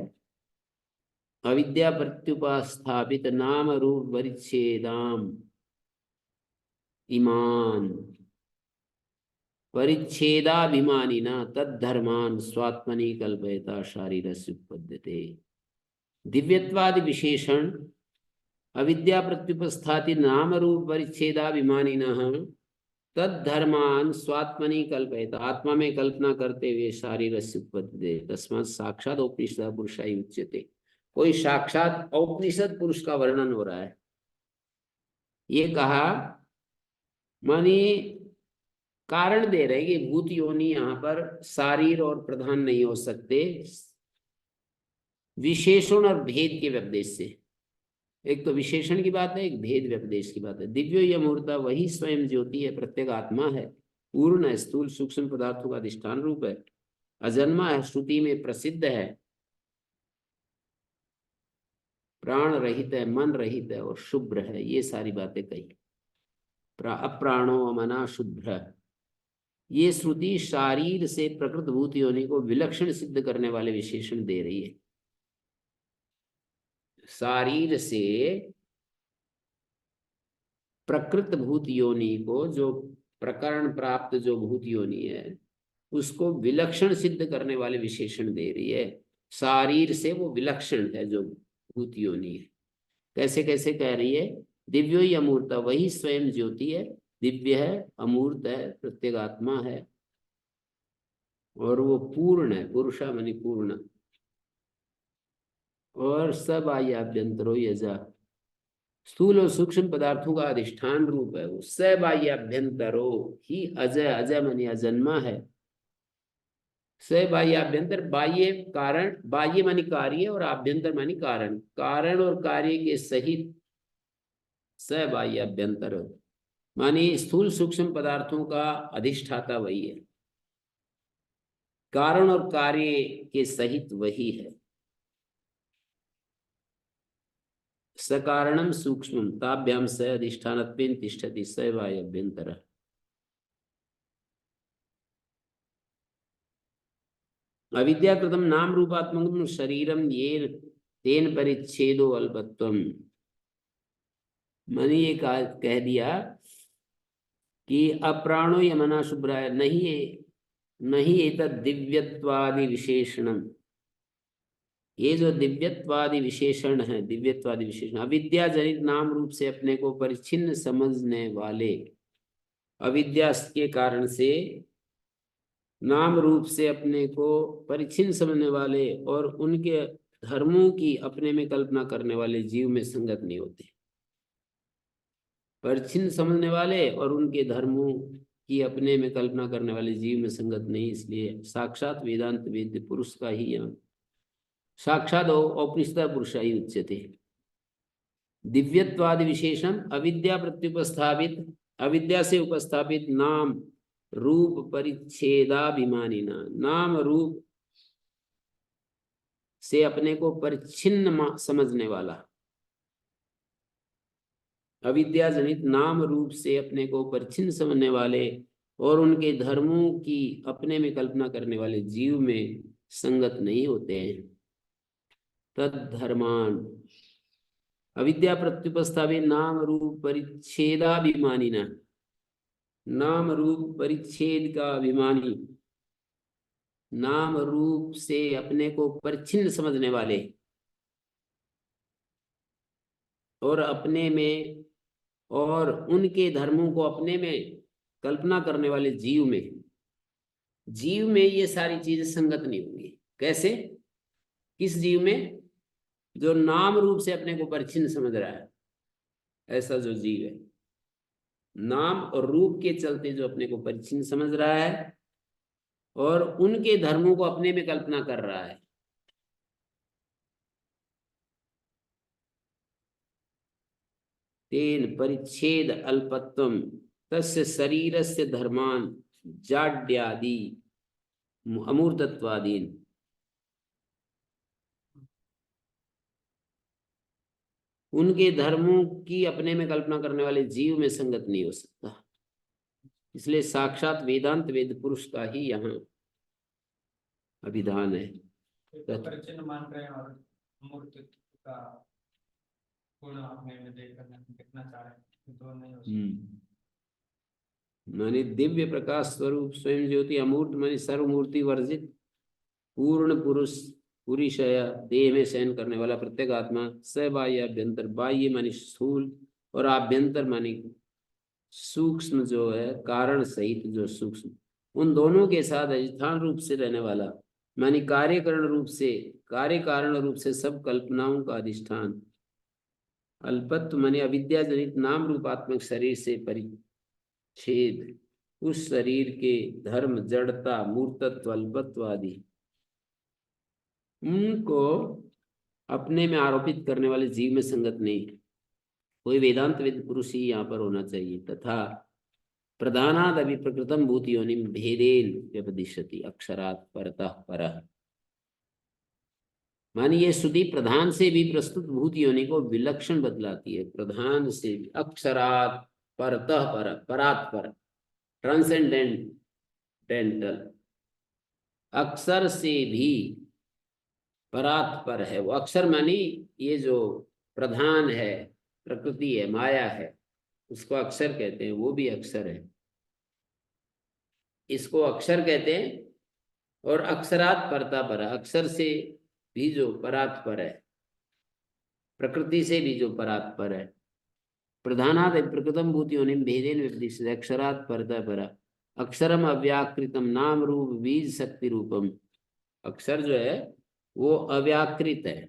अविद्या प्रत्युपस्थापित नाम रूप परिच्छेदाम इमान परिच्छेदाभिमानिना तद्धर्मान स्वात्मनि कल्पयता शारीरस्य उपपद्यते। दिव्यत्वादि विशेषण अविद्या प्रत्युपस्थापित नाम रूप परिच्छेदाभिमानिनः तद्धर्मान स्वात्मनि कल्पयता, आत्मा में कल्पना करते हुए शारीरस्य उपपद्यते। तस्मात् साक्षात औपनिषद पुरुषाय उच्यते। कोई साक्षात औपनिषद पुरुष का वर्णन हो रहा है। ये कहा मानी कारण दे रहे कि भूत योनि यहाँ पर शारीर और प्रधान नहीं हो सकते, विशेषण और भेद के व्यपदेश से। एक तो विशेषण की बात है, एक भेद व्यपदेश की बात है। दिव्यो यह मूर्ता वही स्वयं ज्योति है, प्रत्येक आत्मा है, पूर्ण है, स्थूल सूक्ष्म पदार्थों का अधिष्ठान रूप है, अजन्मा है, श्रुति में प्रसिद्ध है, प्राण रहित है, मन रहित है और शुभ्र है। ये सारी बातें कही। अप्राणो अमना शुभ्र, ये श्रुति शारीर से प्रकृत भूत योनि को विलक्षण सिद्ध करने वाले विशेषण दे रही है। शारीर से प्रकृत भूत योनि को, जो प्रकरण प्राप्त जो भूत योनि है, उसको विलक्षण सिद्ध करने वाले विशेषण दे रही है। शारीर से वो विलक्षण है जो भूत योनि है। कैसे कैसे कह रही है? दिव्यो ही अमूर्त, वही स्वयं ज्योति है, दिव्य है, अमूर्त है, प्रत्येगात्मा है और वो पूर्ण है, पुरुषा मनि पूर्ण, और सब आभ्यंतरो यजा, स्थूल और सूक्ष्म पदार्थों का अधिष्ठान रूप है वो। स बाह्याभ्यंतरो ही अजय, अजय मनि अजन्मा है। स बाह्याभ्यंतर, बाह्य कारण, बाह्य मानी कार्य और आभ्यंतर मानी कारण, कारण और कार्य के सहित स बाह्याभ्यंतर मानी स्थूल सूक्ष्म पदार्थों का अधिष्ठाता वही है, कारण और कार्य के सहित वही है। सकारणम सूक्ष्म ताभ्याम स अधिष्ठानत्वेन तिष्ठति, स बाह्याभ्यंतर। अविद्याकृतम नाम रूपात्मकम शरीरम ये तेन परिच्छेदो अल्पत्वम। मैंने ये कह दिया कि अप्राणो यमना शुभ्राय नहीं एतद् दिव्यत्वादि विशेषणम, ये जो दिव्यत्वादि विशेषण है, दिव्यत्वादि विशेषण अविद्या जनित नाम रूप से अपने को परिच्छिन्न समझने वाले, अविद्या के कारण से नाम रूप से अपने को परिच्छिन्न समझने वाले और उनके धर्मों की अपने में कल्पना करने वाले जीव में संगत नहीं होते। परिच्छिन्न समझने वाले और उनके धर्मों की अपने में कल्पना करने वाले जीव में संगत नहीं, इसलिए साक्षात वेदांत वेद्य पुरुष का ही यहाँ साक्षात औपनिषद पुरुषाई उच्यते। दिव्यत्वादि विशेषण अविद्या प्रत्युपस्थापित, अविद्या से उपस्थापित नाम रूप परिच्छेदाभिमानिना, नाम रूप से अपने को परिच्छिन्न समझने वाला, अविद्या जनित नाम रूप से अपने को परिच्छिन्न समझने वाले और उनके धर्मों की अपने में कल्पना करने वाले जीव में संगत नहीं होते हैं। तद्धर्मान अविद्या प्रत्युपस्थापित नाम रूप परिच्छेदाभिमानिना, नाम रूप परिच्छेद का अभिमानी, नाम रूप से अपने को परिच्छिन्न समझने वाले और अपने में और उनके धर्मों को अपने में कल्पना करने वाले जीव में ये सारी चीजें संगत नहीं होंगी। कैसे? किस जीव में? जो नाम रूप से अपने को परिच्छिन्न समझ रहा है, ऐसा जो जीव है, नाम और रूप के चलते जो अपने को परिच्छिन्न समझ रहा है और उनके धर्मों को अपने में कल्पना कर रहा है, तेन परिच्छेद अल्पत्वम तस्य शरीरस्य धर्मान जाड्यादि अमूर्तत्वादीन, उनके धर्मों की अपने में कल्पना करने वाले जीव में संगत नहीं हो सकता। इसलिए साक्षात वेदांत वेद पुरुष का ही यहाँ अभिधान है। परिचिन मान रहे हैं और मूर्ति का गुण अपने में देखना चाह रहे हैं, तो नहीं हो सकता। माने दिव्य प्रकाश स्वरूप स्वयं ज्योति अमूर्त माने सर्वमूर्ति वर्जित पूर्ण पुरुष पूरी शया देह में शयन करने वाला प्रत्येक आत्मा, सबाह्य अभ्यंतर, बाह्य माने स्थूल और आभ्यंतर माने सूक्ष्म जो है, कारण सहित जो सूक्ष्म, उन दोनों के साथ अधिष्ठान रूप से रहने वाला माने कार्य कारण रूप से सब कल्पनाओं का अधिष्ठान, अल्पत्व माने अविद्या जनित नाम रूपात्मक शरीर से परिच्छेद, उस शरीर के धर्म, जड़ता, मूर्तत्व, अल्पत्व आदि उनको अपने में आरोपित करने वाले जीव में संगत नहीं। कोई वेदांत वेद पुरुष ही यहाँ पर होना चाहिए। तथा प्रधानाद अभी प्रकृतम भूत योनिम भेदेन व्यपदिश्यति अक्षरात् परतः परः, मानी ये श्रुति प्रधान से भी प्रस्तुत भूत योनि को विलक्षण बतलाती है। प्रधान से भी अक्षरात् परतः पर, परात् पर, ट्रांसेंडेंटल, अक्षर से भी परात् पर है। वो अक्षर मानी ये जो प्रधान है, प्रकृति है, माया है, उसको अक्षर कहते हैं, वो भी अक्षर है, इसको अक्षर कहते हैं। और अक्षरात् परता पर, अक्षर से भी जो परात् पर है, प्रकृति से भी जो परात् पर है। प्रधानात् प्रकृतम भूत योनिम भेदेन व्यपदिश्यते अक्षरात् परतः पर, अक्षरम अव्याकृतम नाम रूप बीज शक्ति रूपम, अक्षर जो है वो अव्याकृत है,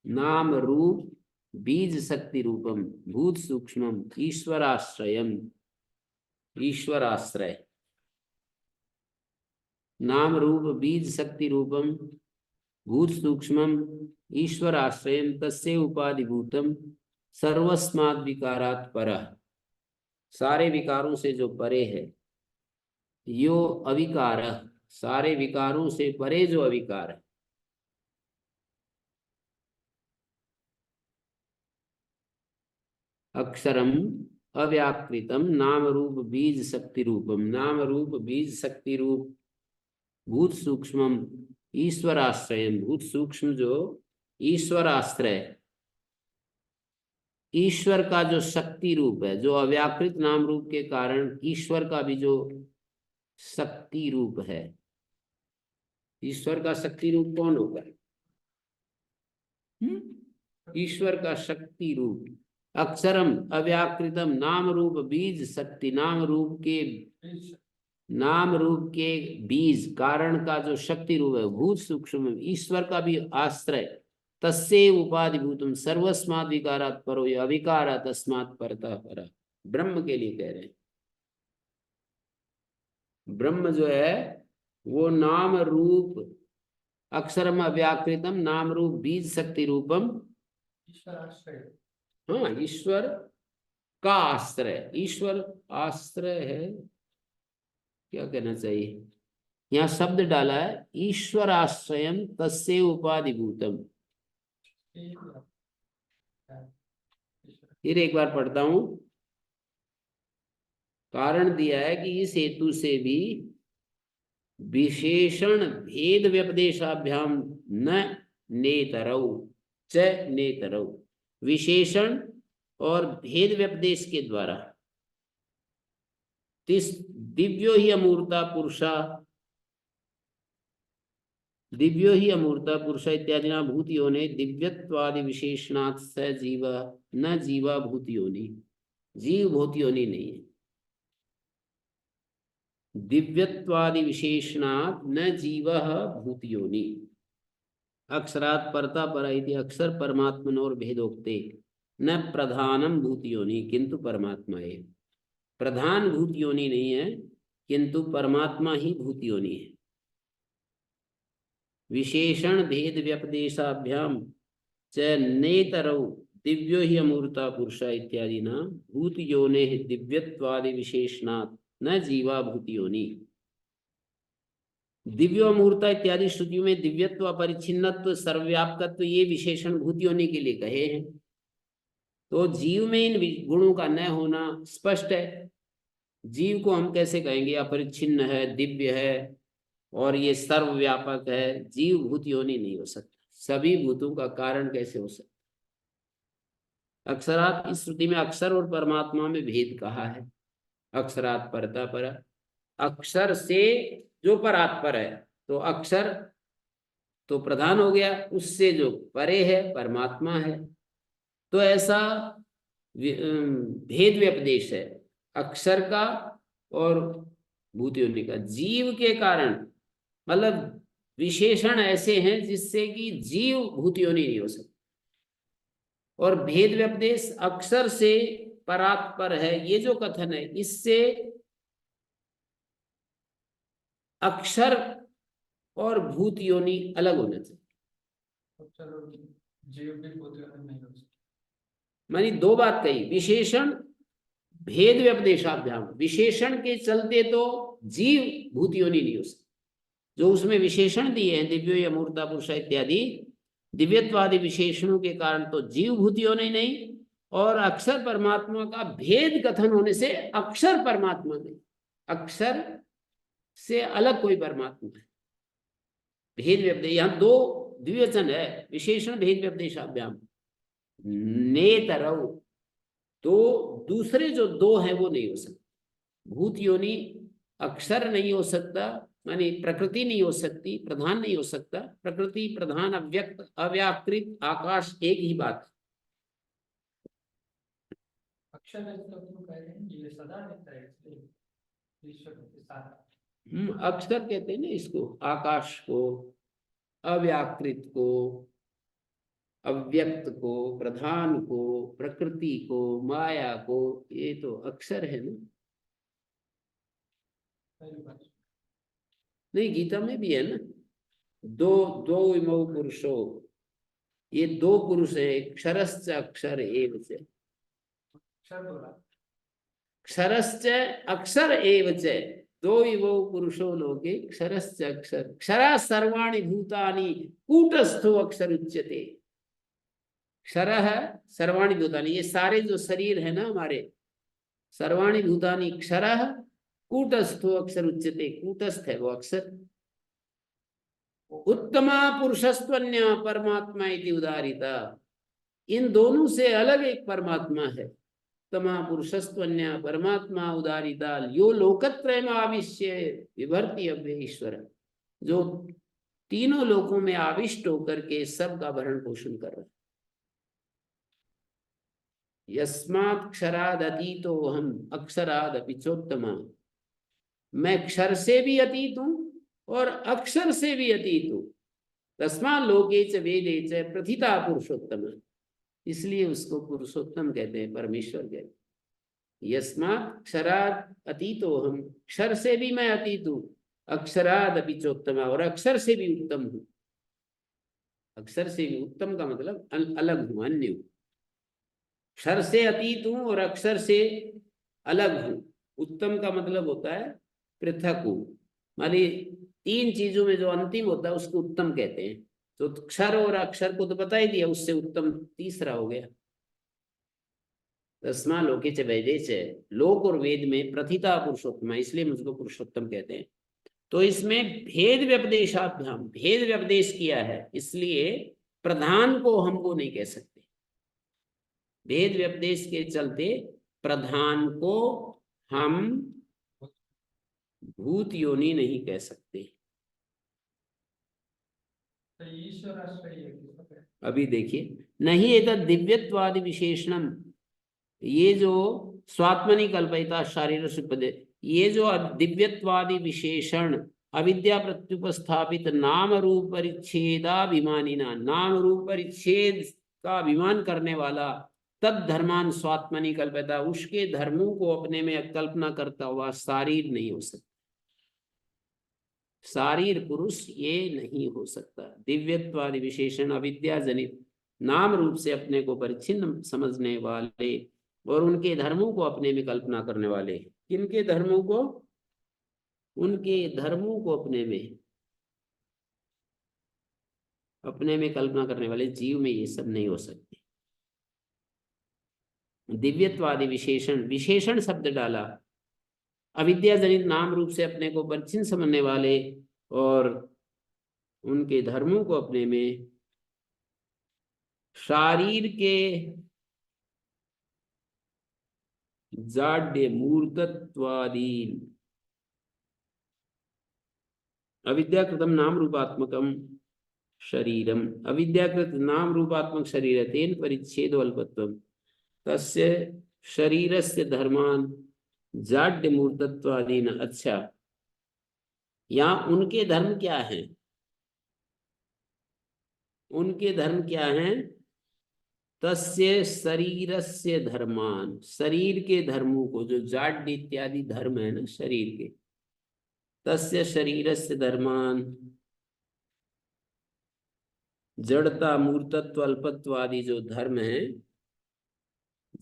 नाम रूप बीज शक्ति रूपम, भूत सूक्ष्मम ईश्वराश्रयम, ईश्वराश्रय, नाम रूप बीज शक्ति रूपम भूत सूक्ष्मम ईश्वराश्रयम तस्य उपाधिभूतम सर्वस्माद् विकारात् परः, सारे विकारों से जो परे है, यो अविकारः, सारे विकारों से परे जो अविकार है, अक्षरम अव्याकृतम नाम रूप बीज शक्ति रूपम, नाम रूप बीज शक्ति रूप भूत सूक्ष्मम ईश्वराश्रयम, भूत सूक्ष्म जो ईश्वराश्रय, ईश्वर का जो शक्ति रूप है, जो अव्याकृत नाम रूप के कारण ईश्वर का भी जो शक्ति रूप है, ईश्वर का शक्ति रूप कौन होगा? ईश्वर का शक्ति रूप अक्षरम अव्याकृतम नाम रूप बीज शक्ति, नाम रूप के बीज कारण का जो शक्ति रूप है, भूत सूक्ष्म ईश्वर का भी आश्रय, तस्से उपाधिभूतम सर्वस्मात् विकारात् परो या अविकारा तस्मात् परतः पर। ब्रह्म के लिए कह रहे हैं, ब्रह्म जो है वो नाम रूप अक्षरम अव्याकृतम नाम रूप बीज शक्ति रूपम, ईश्वर आश्रय। हाँ ईश्वर का आश्रय, ईश्वर आश्रय है, क्या कहना चाहिए, यहाँ शब्द डाला है ईश्वर आश्रयम तस्य उपाधिभूतम। फिर एक बार पढ़ता हूं, कारण दिया है कि इस हेतु से भी विशेषण भेद व्यपदेशाभ्याम न नेतरौ च नेतरौ, विशेषण और भेद व्यपदेश के द्वारा दिव्यो ही अमूर्ता पुरुषा, दिव्यो ही अमूर्ता पुरुष इत्यादि ना भूतियों ने दिव्यत्वादि विशेषणात् स जीव न जीवा भूतियों ने, जीव भूतियों ने नहीं है, दिव्यत्वादि विशेषणात् न जीव भूतियों ने। अक्षरात् परता पर इति अक्षर परमात्मनोर भेदोक्ते न प्रधानम भूतियोनि किंतु परमात्मा है, प्रधान भूतियोनि नहीं है किंतु परमात्मा ही भूतियोनि है। विशेषण भेद व्यपदेशाभ्याम च नेतरौ दिव्यो ही अमूर्ता पुरुषा इत्यादि न भूतियोने दिव्यत्वादि विशेषणात् न जीवा भूतियोनि। दिव्यो अमूर्ता इत्यादि श्रुतियों में दिव्यत्व, परिच्छिन्नत्व, सर्वव्यापकत्व ये विशेषण भूतियोनि के लिए कहे हैं, तो जीव में इन गुणों का न होना स्पष्ट है। जीव को हम कैसे कहेंगे अपरिच्छिन्न है, दिव्य है और ये सर्वव्यापक है, जीव भूत योनि नहीं हो सकता, सभी भूतों का कारण कैसे हो सकता। अक्षरात, इस श्रुति में अक्षर और परमात्मा में भेद कहा है। अक्षरात परता पर, अक्षर से जो परात्पर है, तो अक्षर तो प्रधान हो गया, उससे जो परे है परमात्मा है। तो ऐसा भेद व्यपदेश है अक्षर का और भूत योनि का। जीव के कारण मतलब विशेषण ऐसे हैं जिससे कि जीव भूत योनि नहीं हो सकता, और भेद व्यपदेश अक्षर से परात्पर है, ये जो कथन है इससे अक्षर और भूत योनि अलग होना चाहिए। चलो जीव भी भूत योनि नहीं हो सकता, मानी दो बात कही, विशेषण भेद व्यपदेशाभ्याम, विशेषण के चलते तो जीव भूत योनि नहीं हो सकता, जो उसमें विशेषण दिए हैं दिव्यो अमूर्ता पुरुष इत्यादि दिव्यत्वादि विशेषणों के कारण तो जीव भूत योनि नहीं, और अक्षर परमात्मा का भेद कथन होने से अक्षर परमात्मा नहीं, अक्षर से अलग कोई परमात्मा है। भेद व्यपदेश, यहाँ दो द्विवचन है, विशेषण भेद व्यपदेशाभ्याम नेतरौ, तो दूसरे जो दो हैं वो नहीं हो सकते। भूत योनि अक्षर नहीं हो सकता, मानी प्रकृति नहीं हो सकती, प्रधान नहीं हो सकता। प्रकृति, प्रधान, अव्यक्त, अव्याकृत, आकाश एक ही बात। अक्षर तो क्यों कह रहे हैं, ये सदा रहता है इसलिए ईश्वर के साथ। अक्षर कहते हैं ना इसको, आकाश को, अव्याकृत को, अव्यक्त को, प्रधान को, प्रकृति को, माया को, ये तो अक्षर है ना। नहीं, गीता में भी है ना, दो इमौ पुरुषो, ये दो पुरुष है, क्षरश्च अक्षर एव च, क्षरश्च अक्षर एव च, दो इवौ पुरुषो लोके क्षरश्च अक्षर, क्षरा सर्वाणि भूतानि कूटस्थो अक्षर उच्यते। क्षर है सर्वाणि भूतानि, ये सारे जो शरीर है ना हमारे, सर्वाणि भूतानि क्षर कूटस्थो अक्षर उच्यते, कूटस्थ है वो अक्षर। उत्तमा पुरुषस्त्वन्य परमात्मा इति उदारिता, इन दोनों से अलग एक परमात्मा है। उत्तमा पुरुषस्त्वन्य परमात्मा उदारिता यो लोकत्रयम आविश्य विभर्ति अव्यय ईश्वर, जो तीनों लोकों में आविष्ट होकर के सबका भरण पोषण कर रहा है। यस्मात् क्षराद अतीतो हम अक्षराद अपिचोत्तमा, मैं क्षर से भी अतीत हूं और अक्षर से भी अतीत हूं। तस्मात् लोके च वेदे च प्रथिता पुरुषोत्तम, इसलिए उसको पुरुषोत्तम कहते हैं, परमेश्वर कहते हैं। यस्मात् क्षराद अतीतो हम, क्षर से भी मैं अतीत हूं, अक्षराद अपिचोत्तम, और अक्षर से भी उत्तम हूं। अक्षर से भी उत्तम का मतलब अलग हूं, अन्य हूं। क्षर से अतीत हूं और अक्षर से अलग हूं। उत्तम का मतलब होता है पृथक हूं। मानी तीन चीजों में जो अंतिम होता है उसको उत्तम कहते हैं। तो क्षर और अक्षर को तो बता ही दिया, उससे उत्तम तीसरा हो गया। तस्मा लोके च वेदे च, लोक और वेद में प्रथिता पुरुषोत्तम, इसलिए मुझको पुरुषोत्तम कहते हैं। तो इसमें भेद व्यपदेशाभ्याम, भेद व्यपदेश किया है, इसलिए प्रधान को हम वो नहीं कह सकते। भेद व्यपदेश के चलते प्रधान को हम भूत योनि नहीं कह सकते। तो ईश्वर आश्रय है किसको कहते हैं? अभी देखिए, नहीं एतद् दिव्यत्वादि विशेषणम, ये जो स्वात्मनि कल्पयिता शारीर सुपदे, ये जो दिव्यत्वादि विशेषण अविद्या प्रत्युपस्थापित नाम रूप परिच्छेदाभिमानिना, नाम रूप परिच्छेद का अभिमान करने वाला, तद धर्मान स्वात्मनि कल्पयिता, उसके धर्मों को अपने में कल्पना करता हुआ शारीर नहीं हो सकता। शारीर पुरुष ये नहीं हो सकता। दिव्यत्वादि विशेषण अविद्या जनित नाम रूप से अपने को परिच्छिन्न समझने वाले और उनके धर्मों को अपने में कल्पना करने वाले। किनके धर्मों को? उनके धर्मों को अपने में कल्पना करने वाले जीव में ये सब नहीं हो सकते। दिव्यत्वादि विशेषण, विशेषण शब्द डाला, अविद्या जनित नाम रूप से अपने को परिच्छिन्न समझने वाले और उनके धर्मों को अपने में शारीर के जाड्य मूर्तत्वादीन, अविद्याकृतम नाम रूपात्मकम शरीरम, अविद्याकृत नाम रूपात्मक शरीर तेन परिच्छेदो अल्पत्वम, तस्य शरीरस्य धर्मान जाड्य मूर्तत्वादीन। अच्छा, यहाँ उनके धर्म क्या हैं? उनके धर्म क्या हैं? तस्य शरीरस्य धर्मान, शरीर के धर्मों को, जो जाड्य इत्यादि धर्म है ना शरीर के, तस्य शरीरस्य धर्मान, जड़ता मूर्तत्व अल्पत्व आदि जो धर्म है,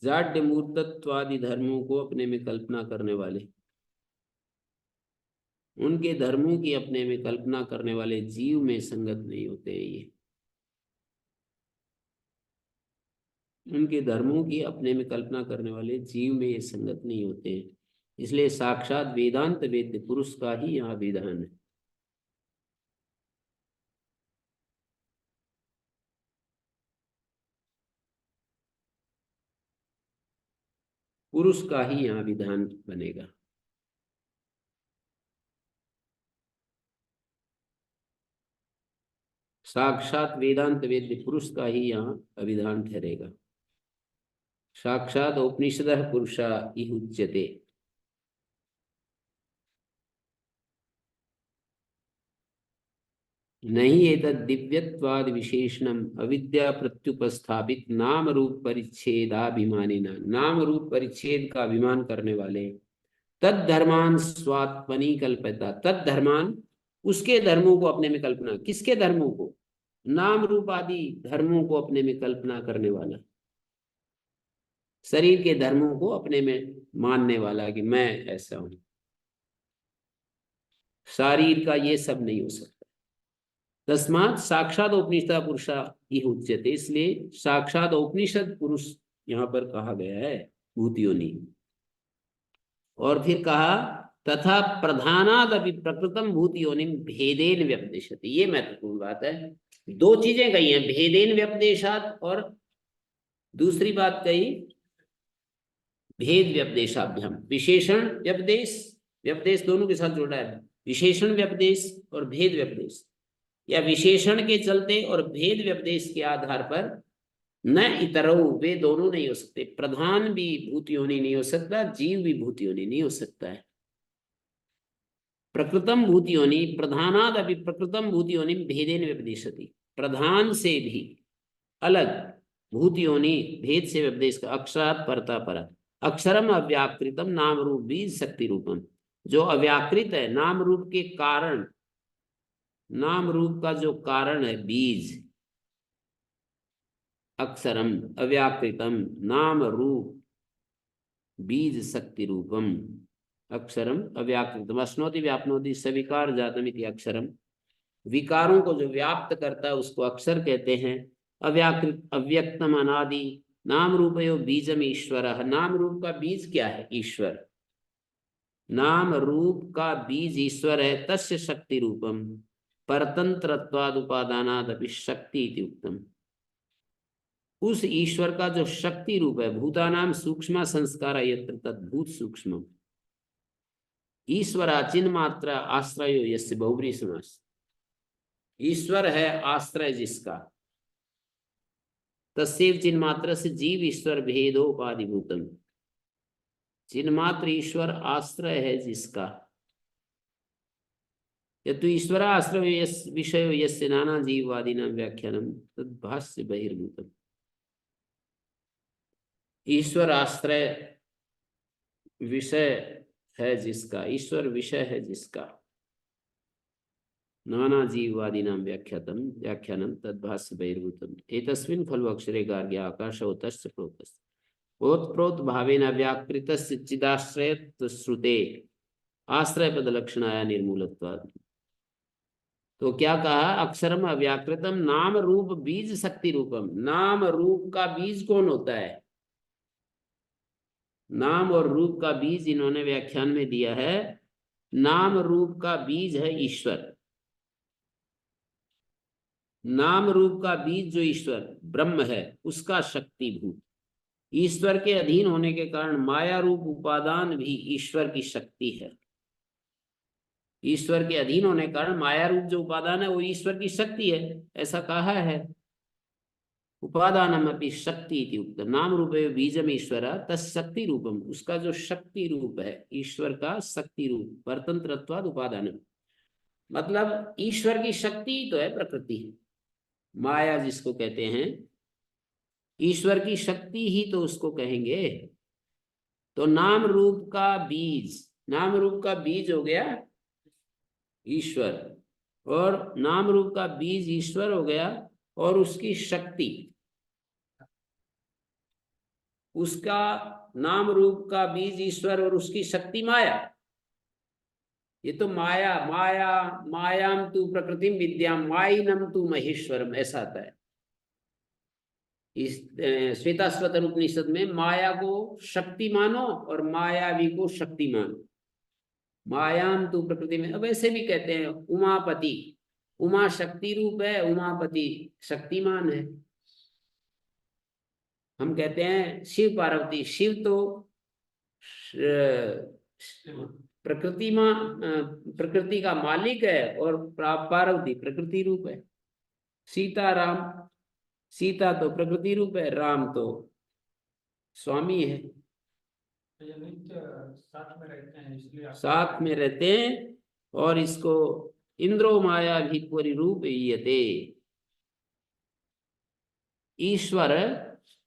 जाड्य मूर्तत्वादि धर्मों को अपने में कल्पना करने वाले, उनके धर्मों की अपने में कल्पना करने वाले जीव में संगत नहीं होते हैं। ये उनके धर्मों की अपने में कल्पना करने वाले जीव में ये संगत नहीं होते हैं। इसलिए साक्षात वेदांत वेद्य पुरुष का ही यहाँ विधान है। पुरुष का ही यहाँ विधान बनेगा। साक्षात वेदांत वेद्य पुरुष का ही यहाँ अभिधान ठहरेगा। साक्षात उपनिषदः पुरुषा इह उच्यते। नहीं एतद् दिव्यत्वाद विशेषणम अविद्या प्रत्युपस्थापित नाम रूप परिच्छेदाभिमानिना, नाम रूप परिच्छेद का अभिमान करने वाले, तद धर्मान स्वात्मनि कल्पयिता, तद धर्मान उसके धर्मों को अपने में कल्पना, किसके धर्मों को? नाम रूप आदि धर्मों को अपने में कल्पना करने वाला, शरीर के धर्मों को अपने में मानने वाला कि मैं ऐसा हूं। शारीर का ये सब नहीं हो सकता। तस्मात् साक्षात उपनिषद पुरुषा इह उच्यते, इसलिए साक्षात उपनिषद पुरुष यहाँ पर कहा गया है, भूत योनि। और फिर कहा तथा प्रधानादपि प्रकृतम भूत योनिम भेदेन व्यपदेशति। ये महत्वपूर्ण बात है। दो चीजें कही हैं, भेदेन व्यपदेशात, और दूसरी बात कही भेद व्यपदेशाभ्याम। विशेषण व्यपदेश, व्यपदेश दोनों के साथ जोड़ा है, विशेषण व्यपदेश और भेद व्यपदेश। या विशेषण के चलते और भेद व्यपदेश के आधार पर न इतरऊ, वे दोनों नहीं हो सकते। प्रधान भी भूत योनि नहीं हो सकता, जीव भी भूत योनि नहीं हो सकता है। प्रकृतम भूत योनि प्रधानाद अभी प्रकृतम भूत योनि भेदेन व्यपदिशति, प्रधान से भी अलग भूत योनि भेद से व्यपदेश का। अक्षरात परता परत, अक्षरम अव्याकृतम नाम रूप बीज शक्ति रूपम, जो अव्याकृत है नाम रूप के कारण, नाम रूप का जो कारण है बीज, अक्षरम अव्याकृतम नाम रूप बीज शक्ति रूपम, अक्षरम अव्याकृतम अश्नोति व्यापनोति सविकार जातम इति अक्षरम, विकारों को जो व्याप्त करता है उसको अक्षर कहते हैं। अव्याकृत अव्यक्तम अनादि नाम रूपयो बीजम ईश्वर, नाम रूप का बीज क्या है? ईश्वर। नाम रूप का बीज ईश्वर है। तस्य शक्ति रूपम परतंत्रत्वाद उपादानादपि शक्ति इति उक्तम, उस ईश्वर का जो शक्ति रूप है, भूतानाम सूक्ष्म संस्कार यत्र तद्भूत सूक्ष्म, ईश्वरा चिन्ह मात्र आश्रयो यस्य बहुब्री समास, ईश्वर है आश्रय जिसका, तस्यैव चिन्ह मात्र से जीव ईश्वर भेदो उपाधिभूतम, चिन्ह मात्र ईश्वर आश्रय है जिसका, यतु ईश्वर आश्रय विषय यस्य नाना जीववादिनां व्याख्यानम तद्भाष्य बहिर्भूतम, ईश्वर आश्रय विषय है जिसका, ईश्वर विषय है जिसका, नाना जीववादिनां व्याख्यानम तद्भाष्य बहिर्भूतम, एतस्मिन् खलु अक्षरे गार्ग्य आकाशोतश्च प्रोतश्च ओतप्रोत भावेन व्याकृतस्य चिदाश्रयत्व श्रुते आश्रय पद लक्षणाया निर्मूलत्वात्। तो क्या कहा? अक्षरम अव्याकृतम नाम रूप बीज शक्ति रूपम, नाम रूप का बीज कौन होता है? नाम और रूप का बीज इन्होंने व्याख्यान में दिया है। नाम रूप का बीज है ईश्वर, नाम रूप का बीज जो ईश्वर ब्रह्म है उसका शक्तिभूत, ईश्वर के अधीन होने के कारण माया रूप उपादान भी ईश्वर की शक्ति है। ईश्वर के अधीन होने के कारण माया रूप जो उपादान है वो ईश्वर की शक्ति है, ऐसा कहा है। उपादानम अपनी शक्ति इति उक्तम, नाम रूप बीजम ईश्वर तत्शक्ति रूपम, उसका जो शक्ति रूप है ईश्वर का शक्ति रूप, परतंत्रत्वाद उपादानम, मतलब ईश्वर की शक्ति तो है प्रकृति, माया जिसको कहते हैं, ईश्वर की शक्ति ही तो उसको कहेंगे। तो नाम रूप का बीज, नाम रूप का बीज हो गया ईश्वर, और नाम रूप का बीज ईश्वर हो गया, और उसकी शक्ति, उसका नाम रूप का बीज ईश्वर और उसकी शक्ति माया। ये तो माया, माया मायाम तू प्रकृतिम विद्याम माइनम तू महेश्वरम, ऐसा आता है इस श्वेताश्वतर उपनिषद में। माया को शक्ति मानो और मायावी को शक्ति मानो। मायाम तू प्रकृति में, अब ऐसे भी कहते हैं उमापति, उमा शक्ति रूप है, उमापति शक्तिमान है। हम कहते हैं शिव पार्वती, शिव तो प्रकृति प्रकृति का मालिक है और पार्वती प्रकृति रूप है। सीता राम, सीता तो प्रकृति रूप है, राम तो स्वामी है। ये नित्य साथ में रहते हैं, इसलिए साथ में रहते हैं, और इसको इंद्रो माया भीतवरी रूप यते, ईश्वर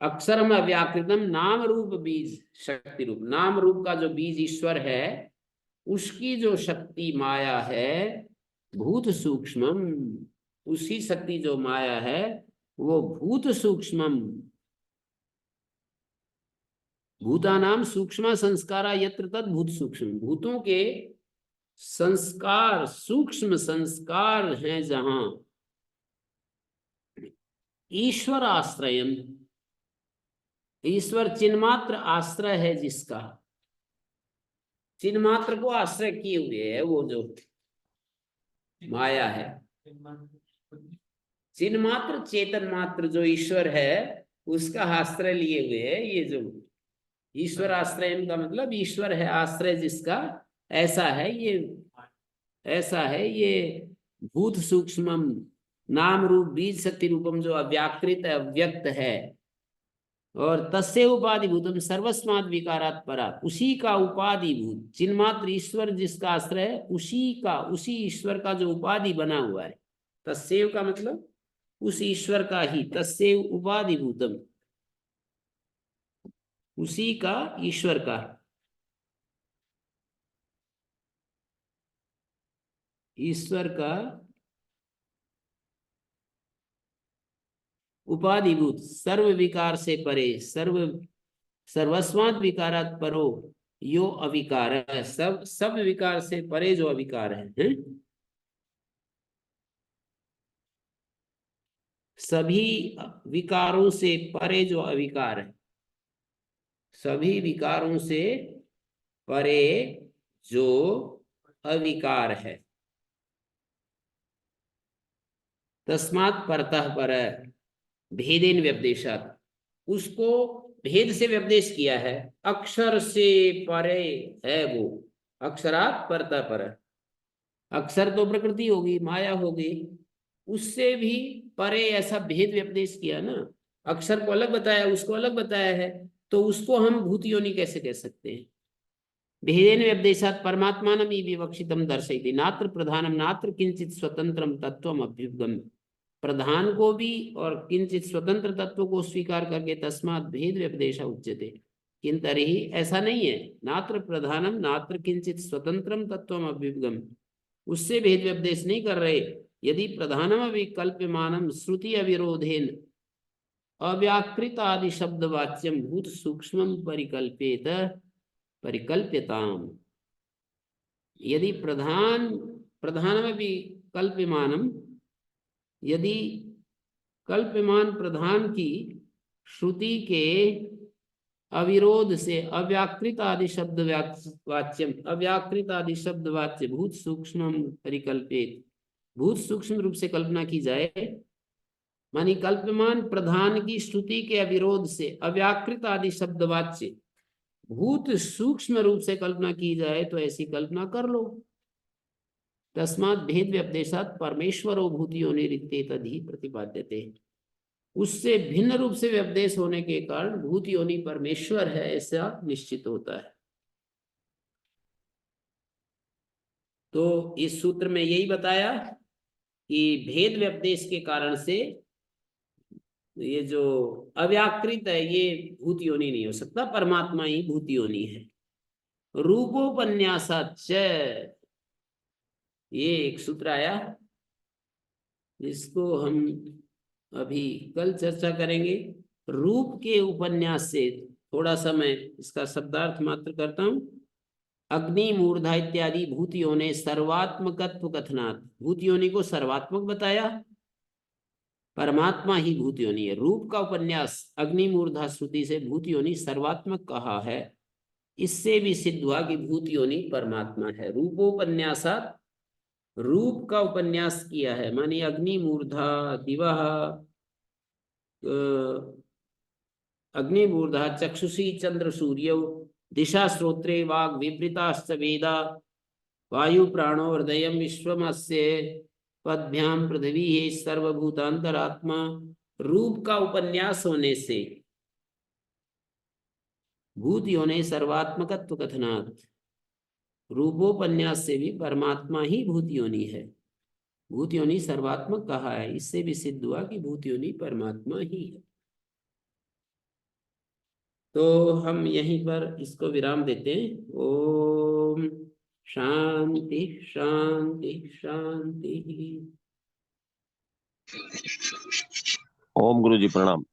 अक्षरम अव्याकृतम नाम रूप बीज शक्ति रूप, नाम रूप का जो बीज ईश्वर है उसकी जो शक्ति माया है भूत सूक्ष्मम, उसी शक्ति जो माया है वो भूत सूक्ष्मम, भूतानाम सूक्ष्म संस्कारा यत्र तद भूत सूक्ष्म, भूतों के संस्कार सूक्ष्म संस्कार हैं जहां, ईश्वर आश्रयम, ईश्वर चिन्मात्र आश्रय है जिसका, चिन्मात्र को आश्रय किए हुए है वो जो माया है। चिन्मात्र चेतन मात्र जो ईश्वर है उसका आश्रय लिए हुए है ये जो ईश्वर आश्रय का मतलब ईश्वर है आश्रय जिसका, ऐसा है ये, ऐसा है ये भूत सूक्ष्मम नाम रूप बीज शक्ति रूपम जो अव्याकृत अव्यक्त है, और तस्य उपाधि भूतम सर्वस्मात् विकारात् परात्, उसी का उपाधि भूत चिन्मात्र ईश्वर जिसका आश्रय है, उसी ईश्वर का जो उपाधि बना हुआ है, तस्सेव का मतलब उस ईश्वर का ही, तस्सेव उपाधि भूतम, उसी का ईश्वर का, ईश्वर का उपाधिभूत सर्व विकार से परे, सर्वस्वाद विकारात् परो यो अविकार है, सब विकार से परे जो अविकार है? सभी विकारों से परे जो अविकार है, सभी विकारों से परे जो अविकार है, तस्मात् परतः पर भेदेन व्यपदेशात्, उसको भेद से व्यपदेश किया है, अक्षर से परे है वो, अक्षरात् परतः पर, अक्षर तो प्रकृति होगी, माया होगी, उससे भी परे ऐसा भेद व्यपदेश किया ना, अक्षर को अलग बताया, उसको अलग बताया है, तो उसको हम भूत योनि कैसे कह सकते हैं? भेदेन व्यपदेशात् परमात्मानं विवक्षितम दर्शयति, नात्र प्रधानम नात्र किंचित स्वतंत्रम तत्वम अभ्युपगम्य, प्रधान को भी और किंचित स्वतंत्र तत्व को स्वीकार करके तस्मात् भेद व्यपदेश उच्यते, किंतु ही ऐसा नहीं है, नात्र प्रधानम नात्र किंचित स्वतंत्रम तत्वम अभ्युपगम्य, उससे भेद व्यपदेश नहीं कर रहे, यदि प्रधानम विकल्प्यमानम श्रुति अविरोधेन अव्याकृत आदि शब्द वाच्यम भूत सूक्ष्म परिकल्पेत परिकल्प्यताम, यदि प्रधानम विकल्प्यमानम, यदि कल्प्यमान प्रधान की श्रुति के अविरोध से अव्याकृत आदि शब्द वाच्यम, अव्याकृत आदि शब्द वाच्य भूत सूक्ष्म परिकल्पित, भूत सूक्ष्म रूप से कल्पना की जाए, मानी कल्प्यमान प्रधान की श्रुति के अविरोध से अव्याकृत आदि शब्द वाच्य भूत सूक्ष्म रूप से कल्पना की जाए, तो ऐसी कल्पना कर लो। तस्मात् भेद व्यपदेशात् परमेश्वरो भूतियोनिरित्येतद्धि प्रतिपाद्यते, उससे भिन्न रूप से व्यपदेश होने के कारण भूत योनि परमेश्वर है ऐसा निश्चित होता है। तो इस सूत्र में यही बताया कि भेद व्यपदेश के कारण से ये जो अव्याकृत है ये भूत योनि नहीं हो सकता, परमात्मा ही भूत योनि है। रूपोपन्यासाच, ये एक सूत्र आया जिसको हम अभी कल चर्चा करेंगे। रूप के उपन्यास से थोड़ा सा मैं इसका शब्दार्थ मात्र करता हूं। अग्नि मूर्धा इत्यादि भूतियों ने सर्वात्मकत्व कथनात्, भूतियोनि को सर्वात्मक बताया, परमात्मा ही भूतियोनि है। रूप का उपन्यास अग्नि मूर्धा श्रुति से भूतियोनि सर्वात्मक कहा है, इससे भी सिद्ध हुआ कि भूतियोनि परमात्मा है। रूपोपन्यासात्, रूप का उपन्यास किया है, मानी अग्नि मूर्धा दिवः, अग्नि मूर्धा चक्षुषी चंद्र सूर्यौ, दिशा श्रोत्रे वाग विवृताश्च वेदा, वायु प्राणो हृदय विश्वमस्य पद्भ्याम पृथ्वी है सर्वभूतांतरात्मा। रूप का उपन्यास होने से भूत योने सर्वात्मकत्व कथनात्, रूपोपन्यास से भी परमात्मा ही भूत योनि है। भूत योनि सर्वात्मक कहा है, इससे भी सिद्ध हुआ कि भूत योनि परमात्मा ही है। तो हम यहीं पर इसको विराम देते हैं। ओम शांति शांति शांति। ओम गुरु जी प्रणाम।